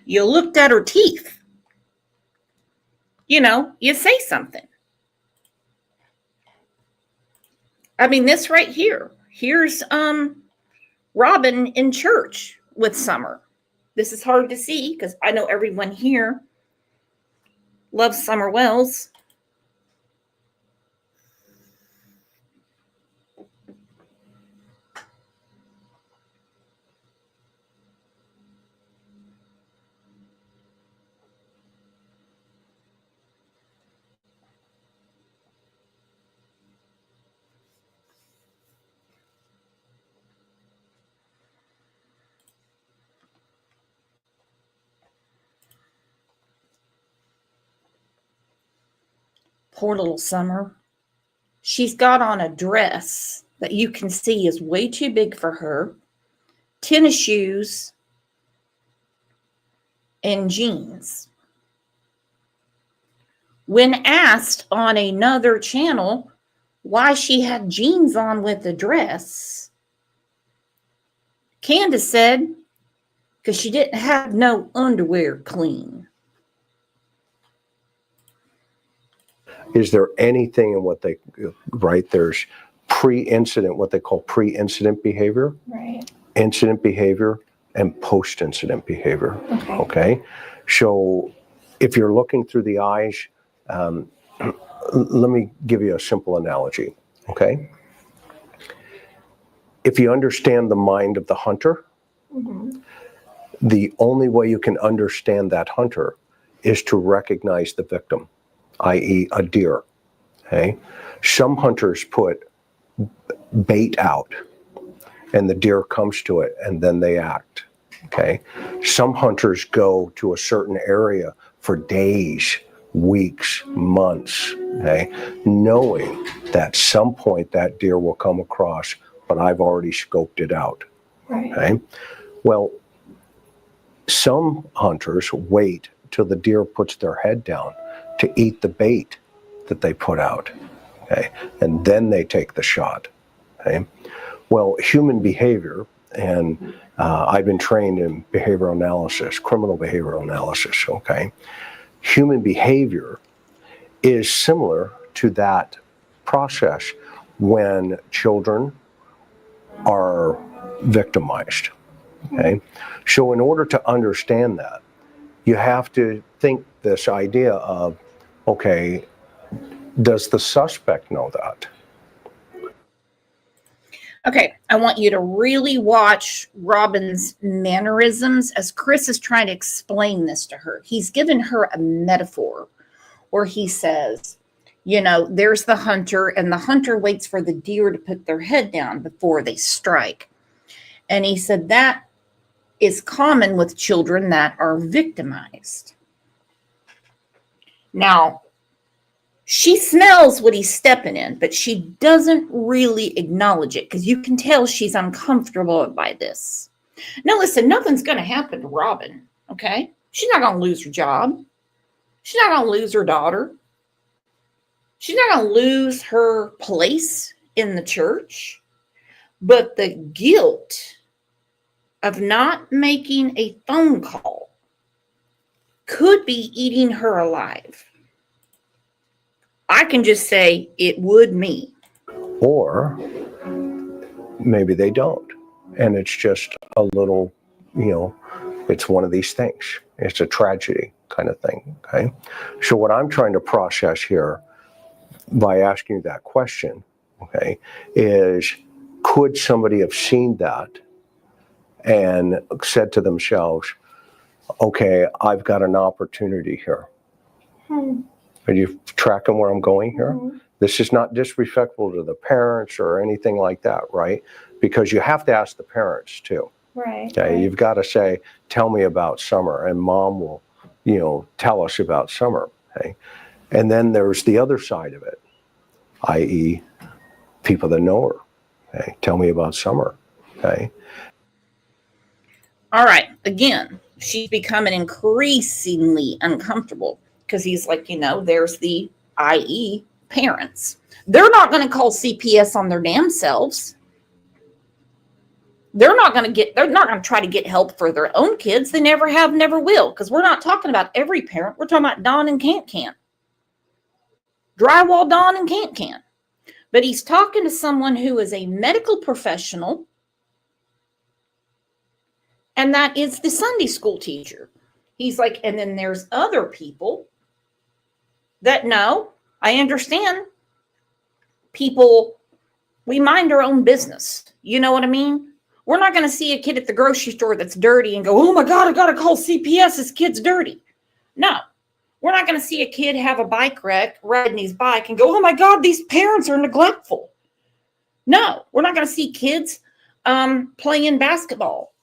Speaker 1: You looked at her teeth. You know, you say something. I mean, this right here. Here's Robin in church with Summer. This is hard to see because I know everyone here loves Summer Wells. Poor little Summer. She's got on a dress that you can see is way too big for her, tennis shoes, and jeans. When asked on another channel why she had jeans on with a dress, Candace said, because she didn't have no underwear clean.
Speaker 15: Is there anything in what they write? There's pre-incident, what they call pre-incident behavior,
Speaker 16: Right.
Speaker 15: incident behavior, and post-incident behavior. Okay. So if you're looking through the eyes, let me give you a simple analogy. Okay. If you understand the mind of the hunter, the only way you can understand that hunter is to recognize the victim, i.e. a deer. Okay. Some hunters put bait out and the deer comes to it and then they act. Okay. Some hunters go to a certain area for days, weeks, months, okay, knowing that at some point that deer will come across, but I've already scoped it out.
Speaker 16: Right.
Speaker 15: Okay. Well, some hunters wait till the deer puts their head down to eat the bait that they put out. Okay. And then they take the shot. Okay. Well, human behavior and I've been trained in behavioral analysis, criminal behavioral analysis, okay? Human behavior is similar to that process when children are victimized, okay? So in order to understand that, you have to think this idea of, okay, does the suspect know that?
Speaker 1: Okay, I want you to really watch Robin's mannerisms as Chris is trying to explain this to her. He's given her a metaphor where he says, you know, there's the hunter, and the hunter waits for the deer to put their head down before they strike. And he said that is common with children that are victimized. Now, she smells what he's stepping in, but she doesn't really acknowledge it because you can tell she's uncomfortable by this. Now, listen, nothing's going to happen to Robin, okay? She's not going to lose her job. She's not going to lose her daughter. She's not going to lose her place in the church. But the guilt of not making a phone call could be eating her alive. I can just say it would me.
Speaker 15: Or maybe they don't. And it's just a little, you know, it's one of these things. It's a tragedy kind of thing, okay? So what I'm trying to process here by asking you that question, okay, is could somebody have seen that and said to themselves, okay, I've got an opportunity here. Are you tracking where I'm going here? Mm-hmm. This is not disrespectful to the parents or anything like that, right? Because you have to ask the parents too.
Speaker 16: Right.
Speaker 15: Okay, right. You've got to say, tell me about Summer, and mom will, you know, tell us about Summer. Okay, and then there's the other side of it, i.e., people that know her. Okay, tell me about Summer. Okay.
Speaker 1: All right. Again, she's becoming increasingly uncomfortable. Because he's like, you know, there's the i.e. parents. They're not going to call CPS on their damn selves. They're not going to try to get help for their own kids. They never have, never will. Because we're not talking about every parent. We're talking about Don and Can't. Drywall Don and Can't. But he's talking to someone who is a medical professional. And that is the Sunday school teacher. He's like, and then there's other people that no, I understand. People, we mind our own business. You know what I mean? We're not going to see a kid at the grocery store that's dirty and go, oh my God, I got to call CPS. This kid's dirty. No, we're not going to see a kid have a bike wreck, riding his bike and go, oh my God, these parents are neglectful. No, we're not going to see kids playing basketball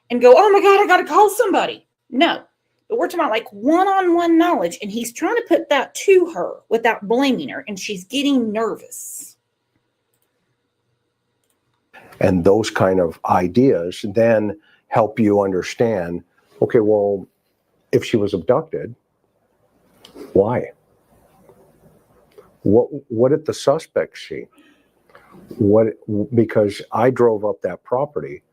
Speaker 1: and go, oh my God, I got to call somebody. No. But we're talking about like one-on-one knowledge, and he's trying to put that to her without blaming her, and she's getting nervous.
Speaker 15: And those kind of ideas then help you understand, okay, well, if she was abducted, why? What did the suspect see? Because I drove up that property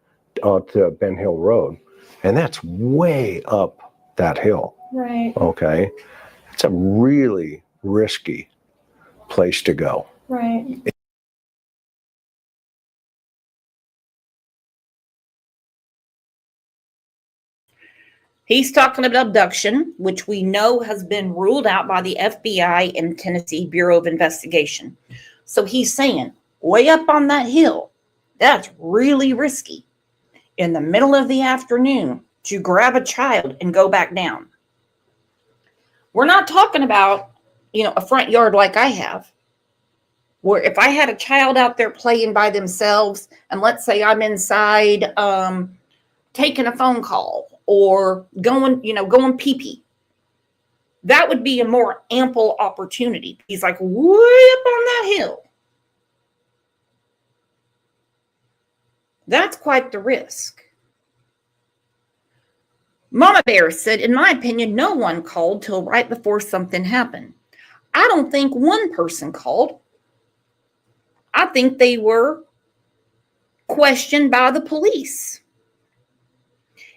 Speaker 15: to Ben Hill Road, and that's way up that hill.
Speaker 16: Right.
Speaker 15: Okay. It's a really risky place to go.
Speaker 16: Right.
Speaker 1: He's talking about abduction, which we know has been ruled out by the FBI and Tennessee Bureau of Investigation. So he's saying, way up on that hill, that's really risky. In the middle of the afternoon, to grab a child and go back down. We're not talking about, you know, a front yard like I have, where if I had a child out there playing by themselves, and let's say I'm inside taking a phone call or going pee-pee, that would be a more ample opportunity. He's like way up on that hill. That's quite the risk. Mama Bear said, in my opinion, no one called till right before something happened. I don't think one person called. I think they were questioned by the police.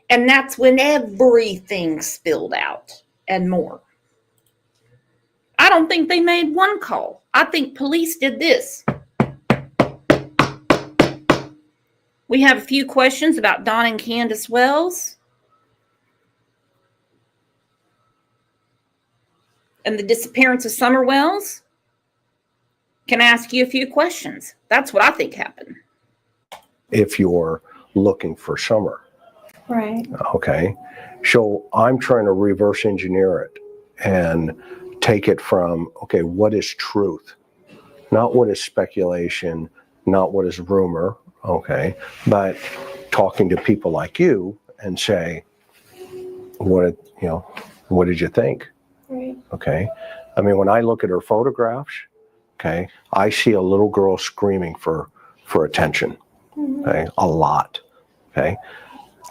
Speaker 1: And that's when everything spilled out and more. I don't think they made one call. I think police did this. We have a few questions about Don and Candace Wells and the disappearance of Summer Wells. Can I ask you a few questions? That's what I think happened.
Speaker 15: If you're looking for Summer.
Speaker 16: Right.
Speaker 15: Okay. So I'm trying to reverse engineer it and take it from, okay, what is truth? Not what is speculation, not what is rumor, okay, but talking to people like you and say, what did you think?
Speaker 16: Right.
Speaker 15: Okay. I mean, when I look at her photographs, okay, I see a little girl screaming for attention. Okay, a lot. Okay.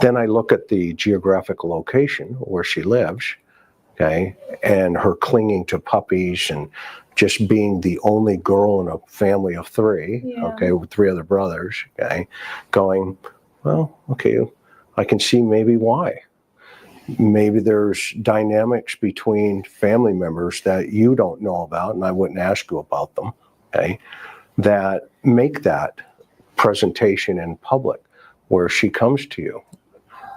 Speaker 15: Then I look at the geographical location where she lives, okay, and her clinging to puppies and just being the only girl in a family of three, okay, with three other brothers, okay, going, well, okay, I can see maybe why. Maybe there's dynamics between family members that you don't know about, and I wouldn't ask you about them, okay, that make that presentation in public where she comes to you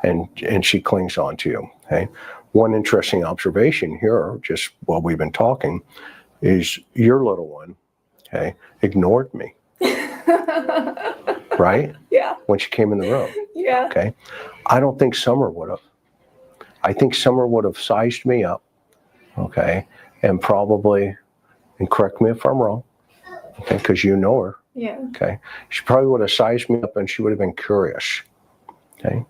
Speaker 15: and she clings on to you, okay. One interesting observation here, just while we've been talking, is your little one, okay, ignored me. Right?
Speaker 16: Yeah.
Speaker 15: When she came in the room.
Speaker 16: Yeah.
Speaker 15: Okay. I don't think Summer would have. I think Summer would have sized me up, okay, and probably, and correct me if I'm wrong, okay, because you know her.
Speaker 16: Yeah.
Speaker 15: Okay. She probably would have sized me up and she would have been curious. Okay.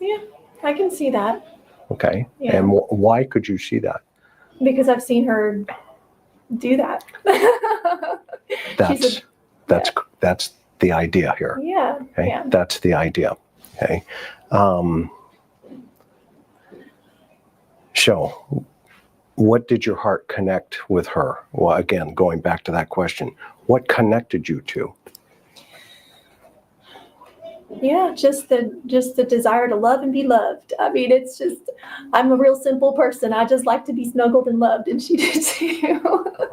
Speaker 16: Yeah, I can see that.
Speaker 15: Okay.
Speaker 16: Yeah.
Speaker 15: And why could you see that?
Speaker 16: Because I've seen her do that.
Speaker 15: That's the idea here.
Speaker 16: Yeah.
Speaker 15: Okay.
Speaker 16: Yeah.
Speaker 15: That's the idea. Okay. So what did your heart connect with her? Well, again, going back to that question, what connected you to?
Speaker 16: Yeah, just the desire to love and be loved. I mean, it's just, I'm a real simple person. I just like to be snuggled and loved, and she did too.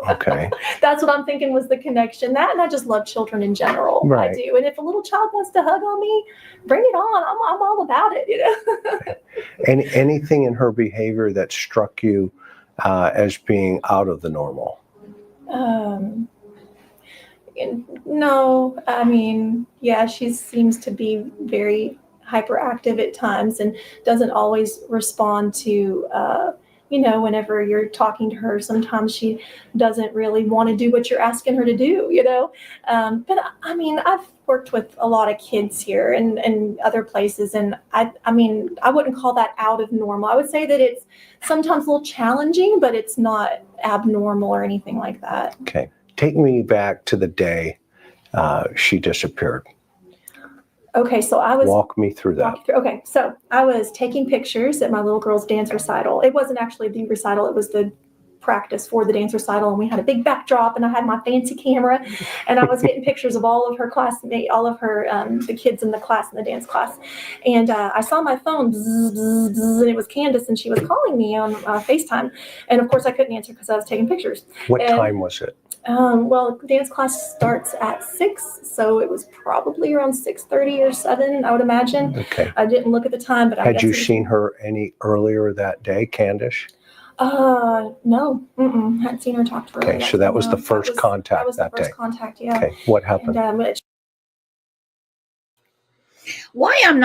Speaker 15: Okay.
Speaker 16: That's what I'm thinking was the connection. That, and I just love children in general.
Speaker 15: Right.
Speaker 16: I do. And if a little child wants to hug on me, bring it on. I'm all about it, you know.
Speaker 15: Anything in her behavior that struck you as being out of the normal?
Speaker 16: No, I mean, yeah, she seems to be very hyperactive at times and doesn't always respond to, whenever you're talking to her. Sometimes she doesn't really want to do what you're asking her to do, you know. But I mean, I've worked with a lot of kids here and other places, and I mean, I wouldn't call that out of normal. I would say that it's sometimes a little challenging, but it's not abnormal or anything like that.
Speaker 15: Okay. Take me back to the day she disappeared.
Speaker 16: Okay, so I was...
Speaker 15: Walk me through that.
Speaker 16: Okay, so I was taking pictures at my little girl's dance recital. It wasn't actually the recital, it was the practice for the dance recital, and we had a big backdrop, and I had my fancy camera, and I was getting pictures of all of her classmates, all of her, the kids in the class, in the dance class. And I saw my phone, bzz, bzz, bzz, and it was Candace, and she was calling me on FaceTime. And of course, I couldn't answer because I was taking pictures.
Speaker 15: What time was it?
Speaker 16: Well, dance class starts at 6, so it was probably around 6:30 or 7, I would imagine.
Speaker 15: Okay.
Speaker 16: I didn't look at the time, but
Speaker 15: had you seen her any earlier that day, Candace?
Speaker 16: No, hadn't seen her talk to her.
Speaker 15: Okay, so that was the first contact
Speaker 16: that was
Speaker 15: that
Speaker 16: the first
Speaker 15: day.
Speaker 16: Contact, yeah.
Speaker 15: Okay, what happened?
Speaker 16: And,
Speaker 1: Why am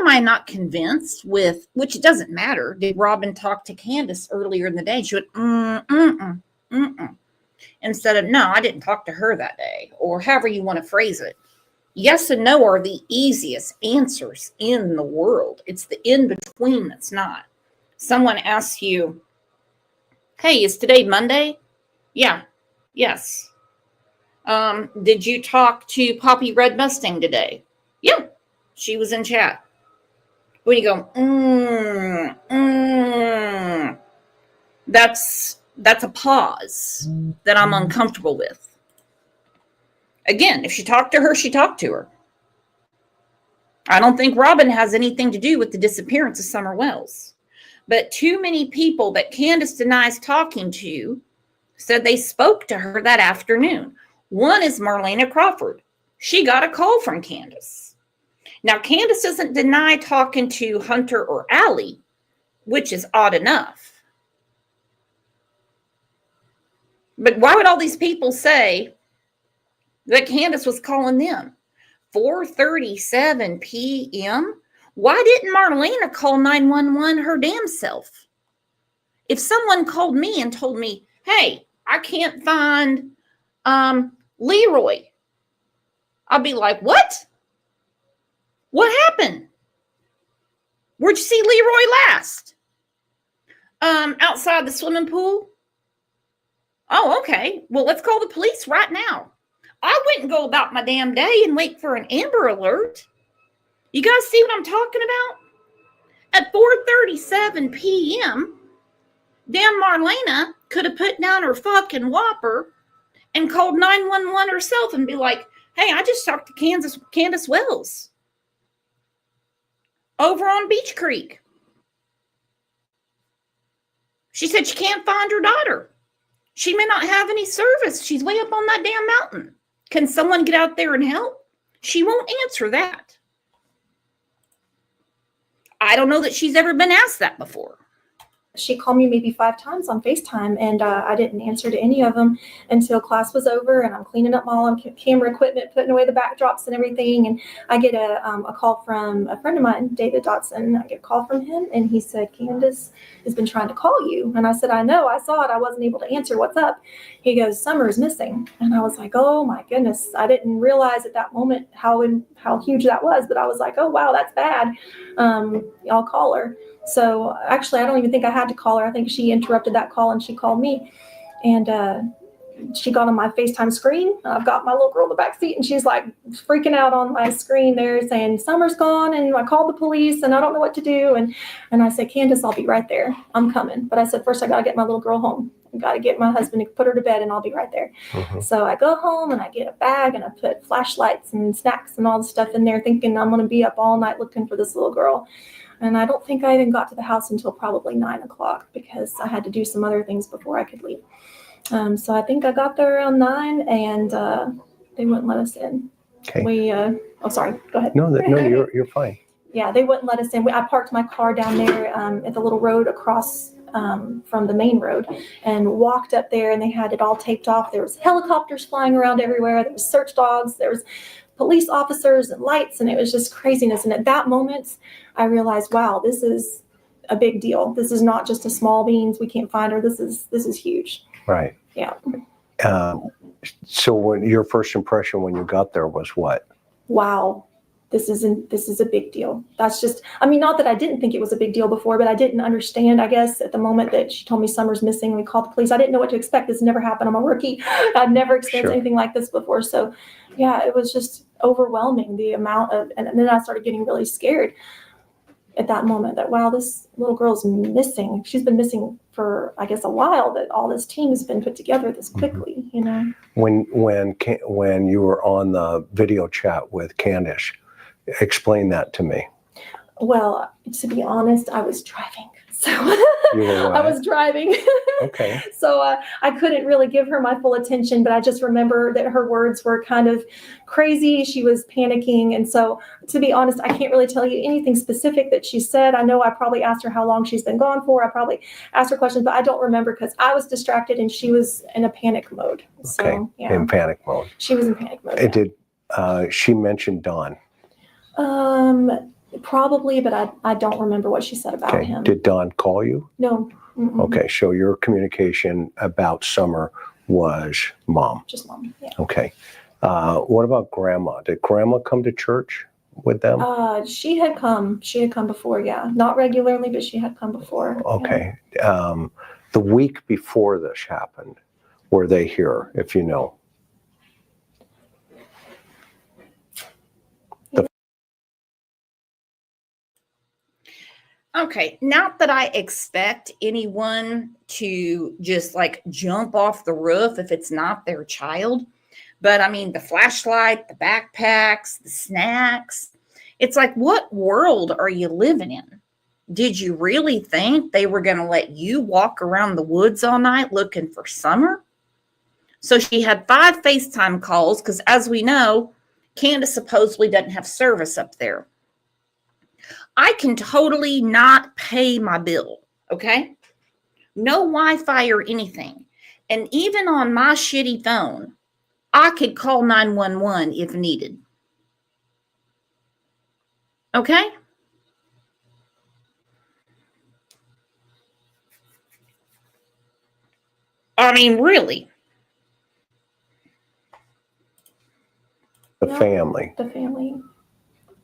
Speaker 1: I not convinced with, which it doesn't matter, did Robin talk to Candace earlier in the day? She went, instead of, no, I didn't talk to her that day, or however you want to phrase it. Yes and no are the easiest answers in the world. It's the in-between that's not. Someone asks you, hey, is today Monday? Yeah. Yes. Did you talk to Poppy Red Mustang today? Yeah. She was in chat. When you go, that's a pause that I'm uncomfortable with. Again, if she talked to her, she talked to her. I don't think Robin has anything to do with the disappearance of Summer Wells. But too many people that Candace denies talking to said they spoke to her that afternoon. One is Marlena Crawford. She got a call from Candace. Now, Candace doesn't deny talking to Hunter or Allie, which is odd enough. But why would all these people say that Candace was calling them? 4:37 p.m.? Why didn't Marlena call 911 her damn self? If someone called me and told me, hey, I can't find Leroy, I'd be like, what? What happened? Where'd you see Leroy last? Outside the swimming pool. Oh, okay. Well, let's call the police right now. I wouldn't go about my damn day and wait for an Amber Alert. You guys see what I'm talking about? At 4:37 p.m., damn Marlena could have put down her fucking whopper and called 911 herself and be like, hey, I just talked to Candace Wells over on Beach Creek. She said she can't find her daughter. She may not have any service. She's way up on that damn mountain. Can someone get out there and help? She won't answer that. I don't know that she's ever been asked that before.
Speaker 16: She called me maybe 5 times on FaceTime, and I didn't answer to any of them until class was over, and I'm cleaning up my camera equipment, putting away the backdrops and everything, and I get a call from a friend of mine, David Dotson. I get a call from him, and he said, Candace has been trying to call you. And I said, I know, I saw it. I wasn't able to answer. What's up? He goes, Summer's missing. And I was like, oh my goodness. I didn't realize at that moment how huge that was, but I was like, oh, wow, that's bad. I'll call her. So actually, I don't even think I had to call her. I think she interrupted that call and she called me. And she got on my FaceTime screen. I've got my little girl in the back seat, and she's like freaking out on my screen there saying, Summer's gone, and I called the police, and I don't know what to do. And I said, Candace, I'll be right there. I'm coming. But I said, first, I got to get my little girl home. I got to get my husband to put her to bed, and I'll be right there. So I go home, and I get a bag, and I put flashlights and snacks and all the stuff in there, thinking I'm going to be up all night looking for this little girl. And I don't think I even got to the house until probably 9 o'clock because I had to do some other things before I could leave. So I think I got there around 9, and they wouldn't let us in.
Speaker 15: Okay.
Speaker 16: Oh, sorry. Go ahead.
Speaker 15: No, you're fine.
Speaker 16: Yeah, they wouldn't let us in. I parked my car down there at the little road across from the main road and walked up there, and they had it all taped off. There was helicopters flying around everywhere. There was search dogs. There was police officers and lights, and it was just craziness. And at that moment, I realized, wow, this is a big deal. This is not just a small beans. We can't find her. This is huge.
Speaker 15: Right.
Speaker 16: Yeah.
Speaker 15: So when your first impression when you got there was what?
Speaker 16: Wow, this is a big deal. That's just, I mean, not that I didn't think it was a big deal before, but I didn't understand, I guess, at the moment that she told me Summer's missing and we called the police. I didn't know what to expect. This never happened. I'm a rookie. I've never experienced anything like this before. So yeah, it was just overwhelming, the amount of, and then I started getting really scared at that moment that, wow, this little girl's missing. She's been missing for, I guess, a while, that all this team has been put together this quickly, you know.
Speaker 15: When you were on the video chat with Candace, explain that to me.
Speaker 16: Well, to be honest, I was driving. So
Speaker 15: you were
Speaker 16: I was driving.
Speaker 15: Okay.
Speaker 16: So I couldn't really give her my full attention, but I just remember that her words were kind of crazy. She was panicking. And so, to be honest, I can't really tell you anything specific that she said. I know I probably asked her how long she's been gone for. I probably asked her questions, but I don't remember because I was distracted and she was in a panic mode. So,
Speaker 15: okay.
Speaker 16: Yeah.
Speaker 15: In panic mode.
Speaker 16: She was in panic mode. Yeah.
Speaker 15: Did she mention Don?
Speaker 16: Probably, but I don't remember what she said about him.
Speaker 15: Did Don call you?
Speaker 16: No. Mm-mm.
Speaker 15: Okay, so your communication about Summer was Mom.
Speaker 16: Just Mom, yeah.
Speaker 15: Okay. What about Grandma? Did Grandma come to church with them?
Speaker 16: She had come. She had come before, yeah. Not regularly, but she had come before.
Speaker 15: Okay. Yeah. The week before this happened, were they here, if you know?
Speaker 1: Okay, not that I expect anyone to just like jump off the roof if it's not their child, but I mean, the flashlight, the backpacks, the snacks, It's like, what world are you living in? Did you really think they were going to let you walk around the woods all night looking for Summer? So she had 5 FaceTime calls because, as we know, Candace supposedly doesn't have service up there. I can totally not pay my bill, okay? No Wi-Fi or anything. And even on my shitty phone, I could call 911 if needed. Okay? I mean, really.
Speaker 15: The family.
Speaker 16: The family.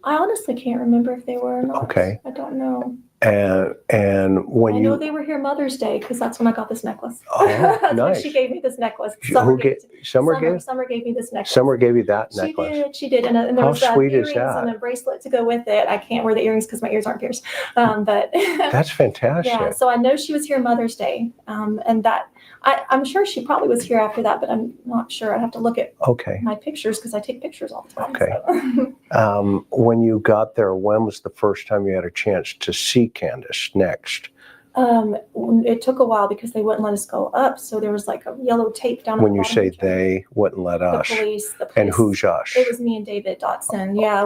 Speaker 16: I honestly can't remember if they were or not.
Speaker 15: Okay.
Speaker 16: I don't know.
Speaker 15: And when
Speaker 16: I
Speaker 15: you
Speaker 16: know they were here Mother's Day because that's when I got this necklace.
Speaker 15: Oh,
Speaker 16: That's
Speaker 15: nice.
Speaker 16: when she gave me this necklace.
Speaker 15: Summer gave
Speaker 16: Summer gave me this necklace.
Speaker 15: Summer gave you that necklace.
Speaker 16: She did, and there
Speaker 15: How
Speaker 16: was
Speaker 15: sweet is
Speaker 16: earrings
Speaker 15: that?
Speaker 16: and a bracelet to go with it. I can't wear the earrings because my ears aren't pierced, but
Speaker 15: That's fantastic.
Speaker 16: yeah. So I know she was here Mother's Day, and that I'm sure she probably was here after that, but I'm not sure. I'd have to look at my pictures because I take pictures all the time.
Speaker 15: Okay.
Speaker 16: So.
Speaker 15: When you got there, when was the first time you had a chance to see Candace next?
Speaker 16: It took a while because they wouldn't let us go up. So there was like a yellow tape down.
Speaker 15: When you say they wouldn't let us,
Speaker 16: the police.
Speaker 15: And who's us?
Speaker 16: It was me and David Dotson. Yeah,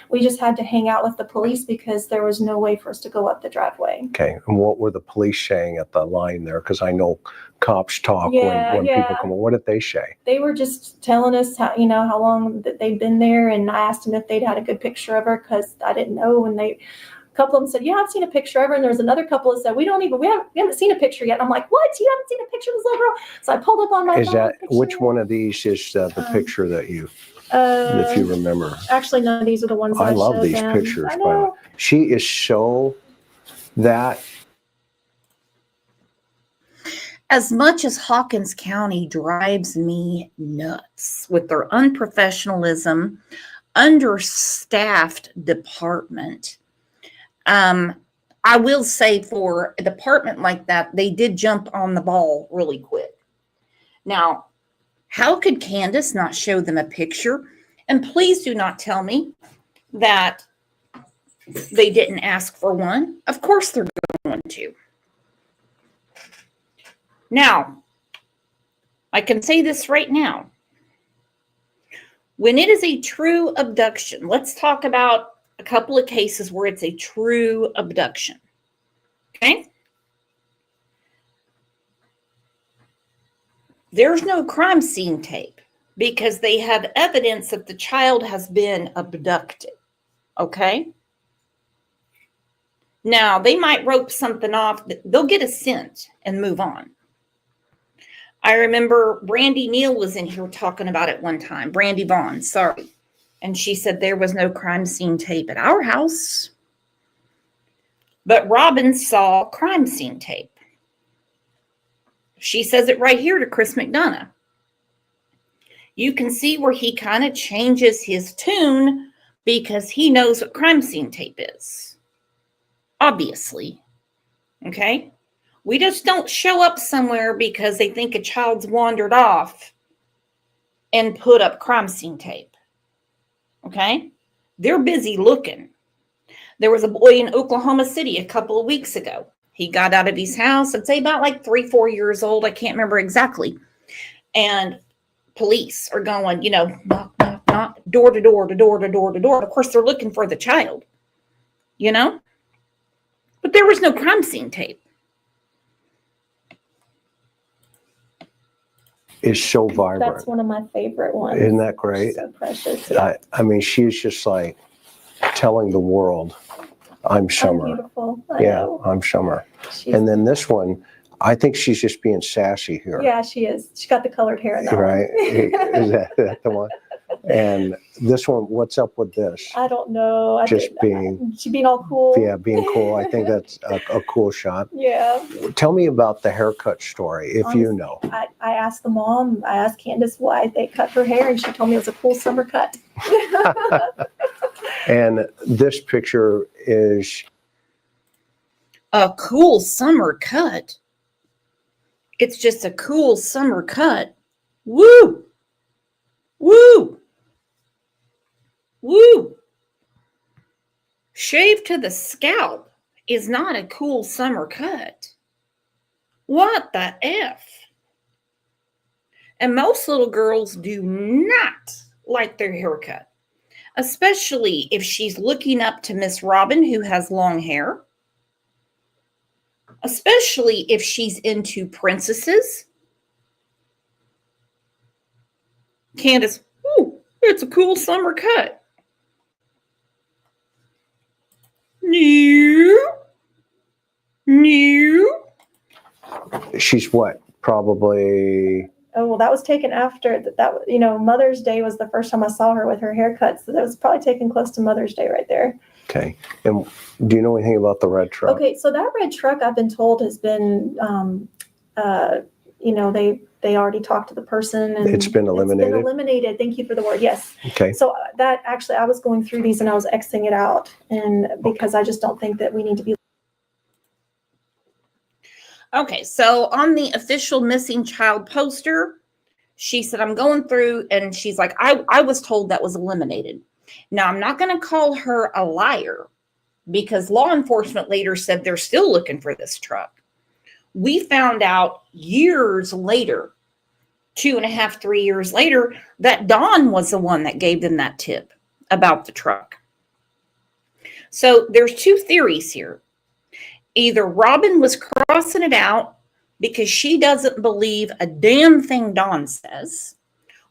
Speaker 16: we just had to hang out with the police because there was no way for us to go up the driveway.
Speaker 15: Okay. And what were the police saying at the line there? Because I know cops talk when people come. What did they say?
Speaker 16: They were just telling us how long that they'd been there, and I asked them if they'd had a good picture of her because I didn't know. And a couple of them said, "Yeah, I've seen a picture of her," and there was another couple that said, "We haven't seen a picture yet." And I'm like, "What? You haven't seen a picture of this little girl?" So I pulled up on my phone.
Speaker 15: Which one of these is the picture that if you remember?
Speaker 16: Actually, none of these are the ones.
Speaker 15: I love these pictures.
Speaker 16: I know.
Speaker 15: She is so that.
Speaker 1: As much as Hawkins County drives me nuts with their unprofessionalism, understaffed department, I will say for a department like that, they did jump on the ball really quick. Now, how could Candace not show them a picture? And please do not tell me that they didn't ask for one. Of course they're going to. Now, I can say this right now. When it is a true abduction, let's talk about a couple of cases where it's a true abduction. Okay? There's no crime scene tape because they have evidence that the child has been abducted. Okay? Now, they might rope something off. They'll get a scent and move on. I remember Brandy Neal was in here talking about it one time. Brandy Vaughn, sorry. And she said there was no crime scene tape at our house. But Robin saw crime scene tape. She says it right here to Chris McDonough. You can see where he kind of changes his tune because he knows what crime scene tape is. Obviously. Okay? We just don't show up somewhere because they think a child's wandered off and put up crime scene tape. Okay? They're busy looking. There was a boy in Oklahoma City a couple of weeks ago. He got out of his house, I'd say about like 3-4 years old. I can't remember exactly. And police are going, knock, knock, knock, door to door to door to door to door. Of course, they're looking for the child, But there was no crime scene tape.
Speaker 15: Is so vibrant.
Speaker 16: That's one of my favorite ones.
Speaker 15: Isn't that great?
Speaker 16: So precious. Yeah.
Speaker 15: I mean, she's just like telling the world, I'm Summer.
Speaker 16: I'm beautiful.
Speaker 15: I'm Summer. And then this one, I think she's just being sassy here.
Speaker 16: Yeah, she is. She got the colored hair in that
Speaker 15: right?
Speaker 16: one.
Speaker 15: Is that the one? And this one, what's up with this?
Speaker 16: I don't know.
Speaker 15: She being
Speaker 16: all cool.
Speaker 15: Yeah, being cool. I think that's a cool shot.
Speaker 16: Yeah.
Speaker 15: Tell me about the haircut story, if
Speaker 16: Honestly,
Speaker 15: you know.
Speaker 16: I asked the mom, I asked Candace why they cut her hair, and she told me it was a cool summer cut.
Speaker 15: And this picture is
Speaker 1: a cool summer cut. It's just a cool summer cut. Woo! Woo! Woo! Shave to the scalp is not a cool summer cut. What the F? And most little girls do not like their haircut, especially if she's looking up to Miss Robin, who has long hair, especially if she's into princesses. Candace, ooh, it's a cool summer cut. New.
Speaker 15: She's what? Probably.
Speaker 16: Oh, well, that was taken after that. Mother's Day was the first time I saw her with her haircut. So that was probably taken close to Mother's Day right there.
Speaker 15: Okay. And do you know anything about the red truck?
Speaker 16: Okay, so that red truck, I've been told, has been, they already talked to the person. And
Speaker 15: it's been eliminated?
Speaker 16: It's been eliminated. Thank you for the word. Yes.
Speaker 15: Okay.
Speaker 16: So that actually, I was going through these and I was Xing it out. And because I just don't think that we need to be.
Speaker 1: Okay, so on the official missing child poster, she said, I'm going through, and she's like, I was told that was eliminated. Now, I'm not going to call her a liar because law enforcement later said they're still looking for this truck. We found out years later, 2.5, 3 years later, that Dawn was the one that gave them that tip about the truck. So there's two theories here. Either Robin was crossing it out because she doesn't believe a damn thing Dawn says,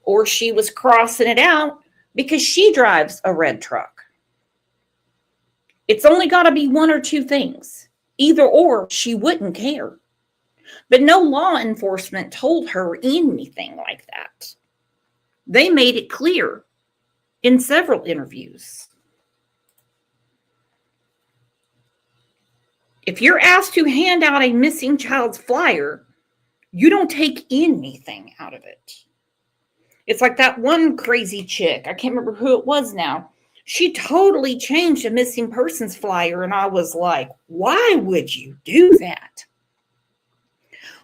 Speaker 1: or she was crossing it out because she drives a red truck. It's only got to be one or two things. Either or, she wouldn't care. But no law enforcement told her anything like that. They made it clear in several interviews. If you're asked to hand out a missing child's flyer, you don't take anything out of it. It's like that one crazy chick. I can't remember who it was now. She totally changed a missing persons flyer, and I was like, why would you do that?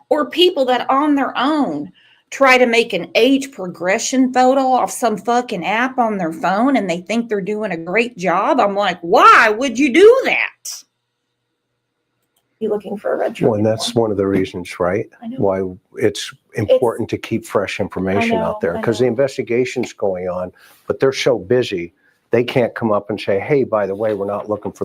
Speaker 1: Or people that on their own try to make an age progression photo off some fucking app on their phone, and they think they're doing a great job. I'm like, why would you do that?
Speaker 16: Looking for a red truck.
Speaker 15: Well, and that's one of the reasons, right? Why it's important to keep fresh information out there, because the investigation's going on, but they're so busy they can't come up and say, hey, by the way, we're not looking for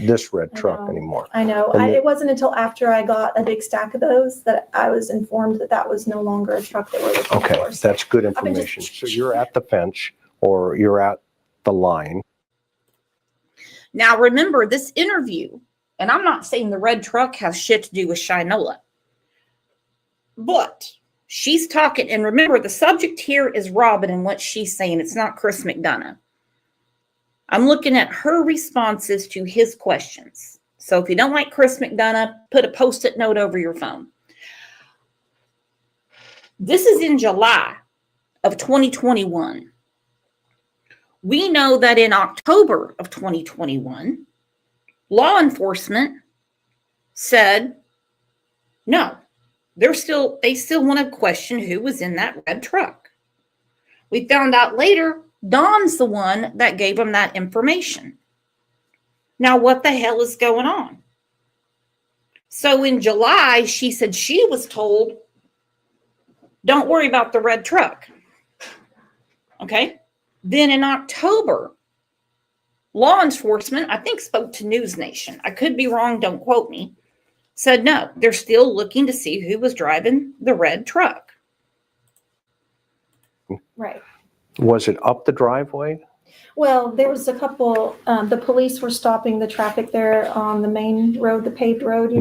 Speaker 15: this red truck anymore.
Speaker 16: I know. It wasn't until after I got a big stack of those that I was informed that was no longer a truck they were looking for.
Speaker 15: Okay, that's good information. So you're at the fence or you're at the line.
Speaker 1: Now remember, this interview, and I'm not saying the red truck has shit to do with Shinola, but she's talking, and remember, the subject here is Robin and what she's saying. It's not Chris McDonough. I'm looking at her responses to his questions. So if you don't like Chris McDonough, put a Post-it note over your phone. This is in July of 2021. We know that in October of 2021, law enforcement said, no, they still want to question who was in that red truck. We found out later, Dawn's the one that gave them that information. Now, what the hell is going on? So in July, she said she was told, don't worry about the red truck. Okay. Then in October, law enforcement, I think, spoke to News Nation. I could be wrong, don't quote me. Said no, they're still looking to see who was driving the red truck.
Speaker 16: Right.
Speaker 15: Was it up the driveway?
Speaker 16: Well, there was a couple, the police were stopping the traffic there on the main road, the paved road,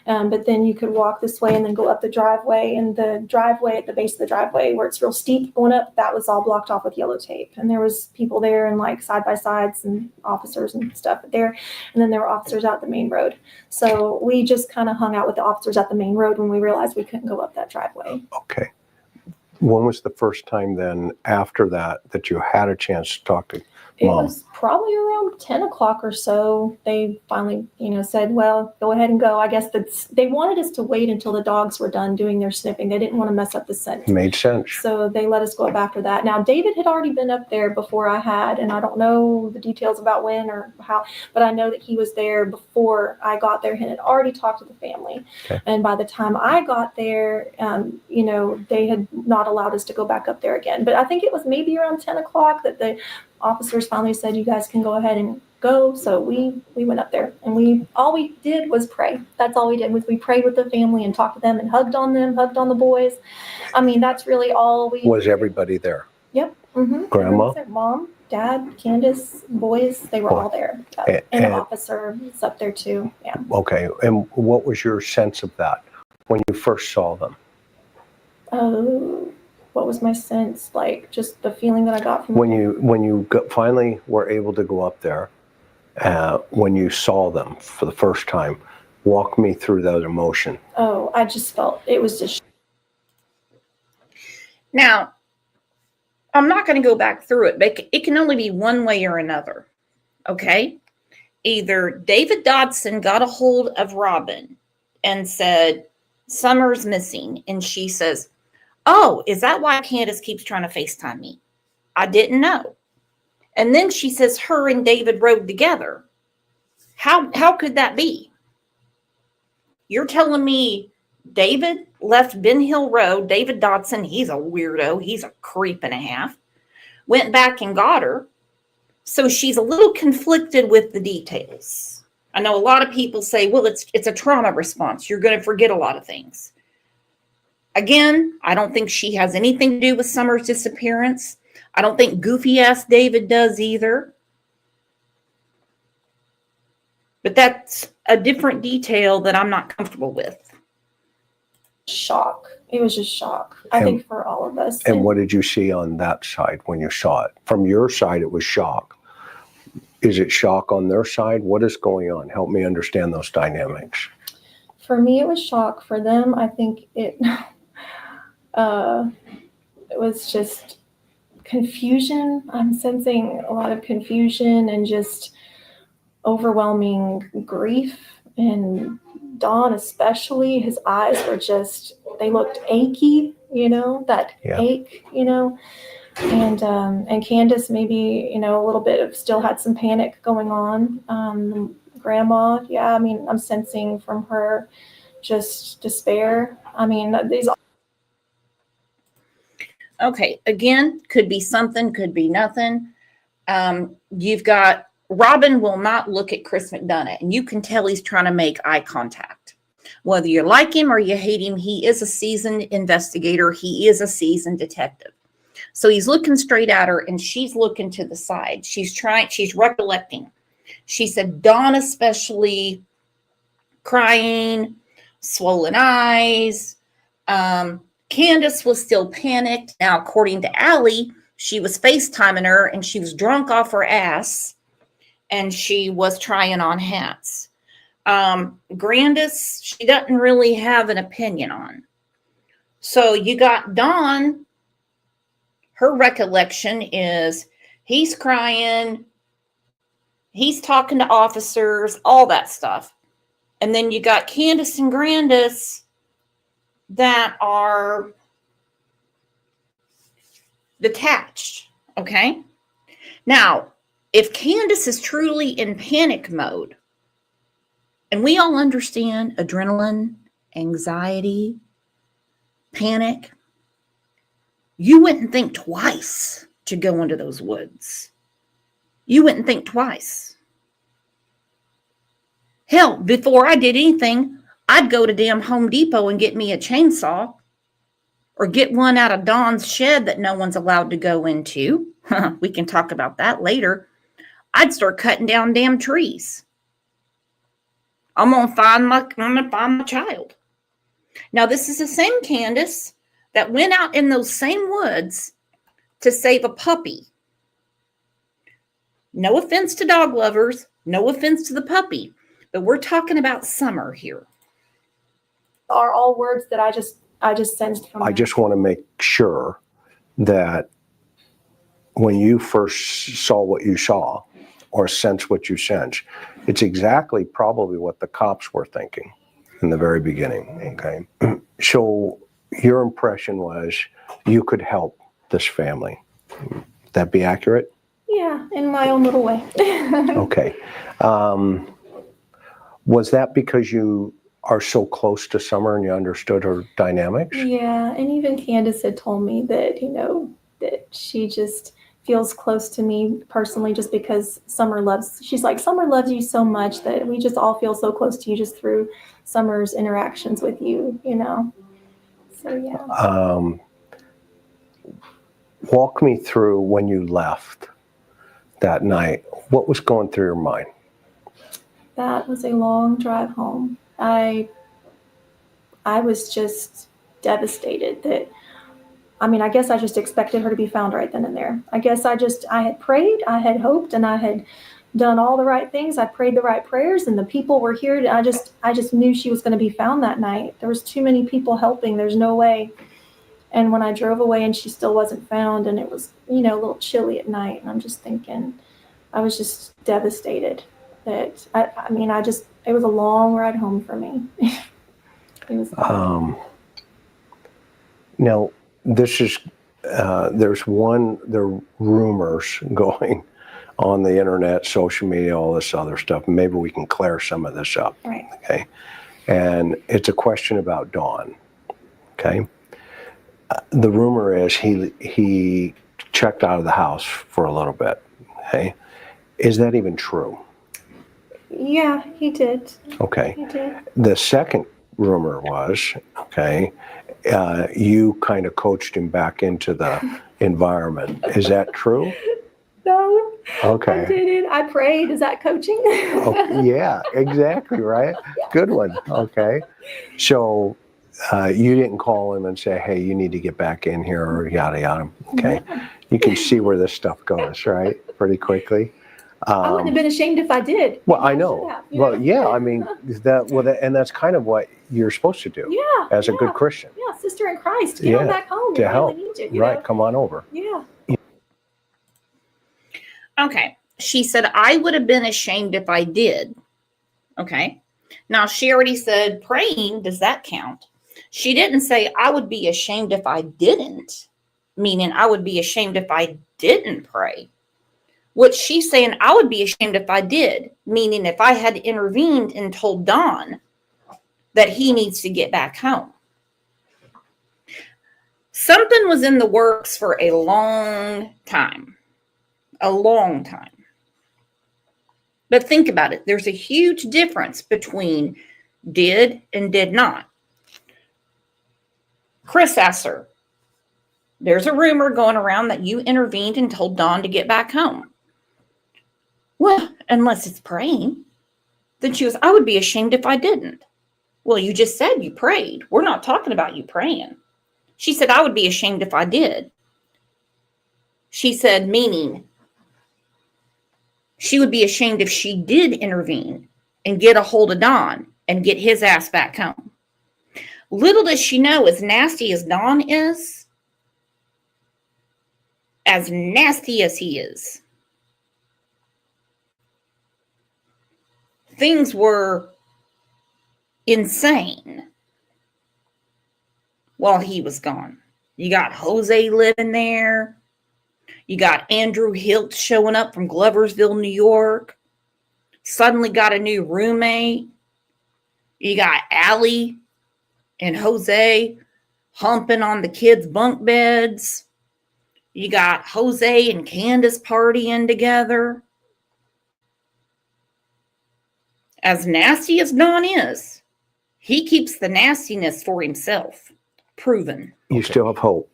Speaker 16: but then you could walk this way and then go up the driveway, and the driveway at the base of the driveway where it's real steep going up, that was all blocked off with yellow tape. And there was people there and like side-by-sides and officers and stuff there. And then there were officers out the main road. So we just kind of hung out with the officers at the main road when we realized we couldn't go up that driveway.
Speaker 15: Okay. When was the first time then after that you had a chance to talk to
Speaker 16: It
Speaker 15: Mom?
Speaker 16: was probably around 10 o'clock or so. They finally, said, well, go ahead and go. I guess they wanted us to wait until the dogs were done doing their sniffing. They didn't want to mess up the scent.
Speaker 15: Made sense.
Speaker 16: So they let us go up after that. Now, David had already been up there before I had, and I don't know the details about when or how, but I know that he was there before I got there and had already talked to the family.
Speaker 15: Okay.
Speaker 16: And by the time I got there, they had not allowed us to go back up there again. But I think it was maybe around 10 o'clock that the officers finally said, you guys can go ahead and go. So we went up there, and all we did was pray. That's all we did, was we prayed with the family and talked to them and hugged on them, hugged on the boys. I mean, that's really all we
Speaker 15: Was everybody there?
Speaker 16: Yep. Mm-hmm.
Speaker 15: Grandma?
Speaker 16: Mom, Dad, Candace, boys, they were all there. And an officer was up there too. Yeah.
Speaker 15: Okay. And what was your sense of that when you first saw them?
Speaker 16: What was my sense? Like, just the feeling that I got from
Speaker 15: when you finally were able to go up there, when you saw them for the first time, walk me through that emotion.
Speaker 16: Oh, I just felt it was just.
Speaker 1: Now, I'm not going to go back through it, but it can only be one way or another. Okay? Either David Dodson got a hold of Robin and said, Summer's missing. And she says, oh, is that why Candace keeps trying to FaceTime me? I didn't know. And then she says her and David rode together. How could that be? You're telling me David left Ben Hill Road, David Dodson, he's a weirdo, he's a creep and a half, went back and got her. So she's a little conflicted with the details. I know a lot of people say, well, it's a trauma response. You're going to forget a lot of things. Again, I don't think she has anything to do with Summer's disappearance. I don't think goofy ass David does either. But that's a different detail that I'm not comfortable with.
Speaker 16: Shock. It was just shock, I think, for all of us.
Speaker 15: And what did you see on that side when you saw it? From your side, it was shock. Is it shock on their side? What is going on? Help me understand those dynamics.
Speaker 16: For me, it was shock. For them, I think it was just confusion. I'm sensing a lot of confusion and just overwhelming grief. And Don especially, his eyes were just, they looked achy, that ache, and Candace maybe, a little bit of still had some panic going on. Grandma, I'm sensing from her just despair. These.
Speaker 1: Okay, again, could be something, could be nothing. You've got Robin will not look at Chris McDonough, and you can tell he's trying to make eye contact. Whether you like him or you hate him, he is a seasoned investigator. He is a seasoned detective. So he's looking straight at her, and she's looking to the side. She's recollecting. She said, Dawn especially, crying, swollen eyes. Candace was still panicked. Now, according to Allie, she was FaceTiming her, and she was drunk off her ass, and she was trying on hats. Grandis, she doesn't really have an opinion on. So you got Dawn. Her recollection is he's crying, he's talking to officers, all that stuff. And then you got Candace and Grandis that are detached, okay? Now, if Candace is truly in panic mode, and we all understand adrenaline, anxiety, panic, you wouldn't think twice to go into those woods. You wouldn't think twice. Hell, before I did anything, I'd go to damn Home Depot and get me a chainsaw or get one out of Dawn's shed that no one's allowed to go into. We can talk about that later. I'd start cutting down damn trees. I'm gonna find my child. Now, this is the same Candace that went out in those same woods to save a puppy. No offense to dog lovers, no offense to the puppy, but we're talking about Summer here.
Speaker 16: Are all words that I just sensed from
Speaker 15: I just want to make sure that when you first saw what you saw or sensed what you sensed, it's exactly probably what the cops were thinking in the very beginning, okay? So your impression was you could help this family. Would that be accurate?
Speaker 16: Yeah, in my own little way.
Speaker 15: Okay. Was that because you are so close to Summer and you understood her dynamics?
Speaker 16: Yeah, and even Candace had told me that, that she just feels close to me personally just because she's like, Summer loves you so much that we just all feel so close to you just through Summer's interactions with you, So, yeah.
Speaker 15: Walk me through when you left that night. What was going through your mind?
Speaker 16: That was a long drive home. I was just devastated I guess I just expected her to be found right then and there. I guess I had prayed, I had hoped, and I had done all the right things. I prayed the right prayers, and the people were here. I just knew she was going to be found that night. There was too many people helping. There's no way. And when I drove away and she still wasn't found, and it was, a little chilly at night, and I'm just thinking, I was just devastated that, it was a long ride home for me. It was
Speaker 15: Now, this is, there are rumors going on the internet, social media, all this other stuff. Maybe we can clear some of this up.
Speaker 16: Right.
Speaker 15: Okay. And it's a question about Dawn. Okay. The rumor is he checked out of the house for a little bit. Okay. Is that even true?
Speaker 16: Yeah, he did.
Speaker 15: Okay.
Speaker 16: He did.
Speaker 15: The second rumor was, you kind of coached him back into the environment. Is that true?
Speaker 16: No.
Speaker 15: Okay.
Speaker 16: I didn't. I prayed. Is that coaching?
Speaker 15: Oh, yeah, exactly, right?
Speaker 16: Yeah.
Speaker 15: Good one. Okay. So you didn't call him and say, hey, you need to get back in here or yada, yada. Okay.
Speaker 16: Yeah.
Speaker 15: You can see where this stuff goes, right? Pretty quickly.
Speaker 16: I wouldn't have been ashamed if I did.
Speaker 15: Well, I know. Well, yeah, and that's kind of what you're supposed to do.
Speaker 16: Yeah.
Speaker 15: As a good Christian.
Speaker 16: Yeah, sister in Christ. Get on back home.
Speaker 15: To help.
Speaker 16: Really need you,
Speaker 15: Right. Come on over.
Speaker 16: Yeah.
Speaker 1: Okay. She said, I would have been ashamed if I did. Okay. Now, she already said praying. Does that count? She didn't say I would be ashamed if I didn't, meaning I would be ashamed if I didn't pray. What she's saying, I would be ashamed if I did, meaning if I had intervened and told Don that he needs to get back home. Something was in the works for a long time. A long time. But think about it. There's a huge difference between did and did not. Chris asked her, there's a rumor going around that you intervened and told Don to get back home. Well, unless it's praying. Then she goes, I would be ashamed if I didn't. Well, you just said you prayed. We're not talking about you praying. She said, I would be ashamed if I did. She said, meaning she would be ashamed if she did intervene and get a hold of Don and get his ass back home. Little does she know, as nasty as Don is, as nasty as he is, things were insane while he was gone. You got Jose living there. You got Andrew Hilt showing up from Gloversville, New York. Suddenly got a new roommate. You got Allie and Jose humping on the kids' bunk beds. You got Jose and Candace partying together. As nasty as Don is, he keeps the nastiness for himself. Proven.
Speaker 15: You still have hope.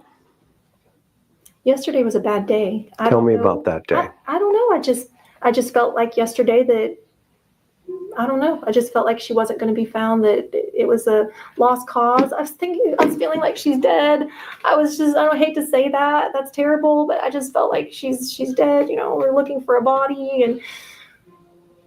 Speaker 16: Yesterday was a bad day.
Speaker 15: Tell me about that day.
Speaker 16: I don't know. I just felt like yesterday that, I don't know. I just felt like she wasn't going to be found, that it was a lost cause. I was feeling like she's dead. I don't hate to say that. That's terrible, but I just felt like she's dead. We're looking for a body, and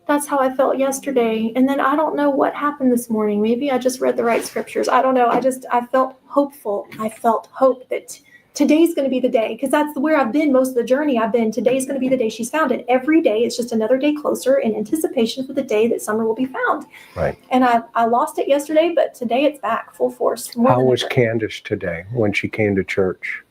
Speaker 16: that's how I felt yesterday. And then I don't know what happened this morning. Maybe I just read the right scriptures. I don't know. I felt hopeful. I felt hope that today's going to be the day, because that's where I've been most of the journey. Today's going to be the day she's found. And every day it's just another day closer in anticipation for the day that Summer will be found.
Speaker 15: Right.
Speaker 16: And I lost it yesterday, but today it's back full force.
Speaker 15: How was Candace today when she came to church?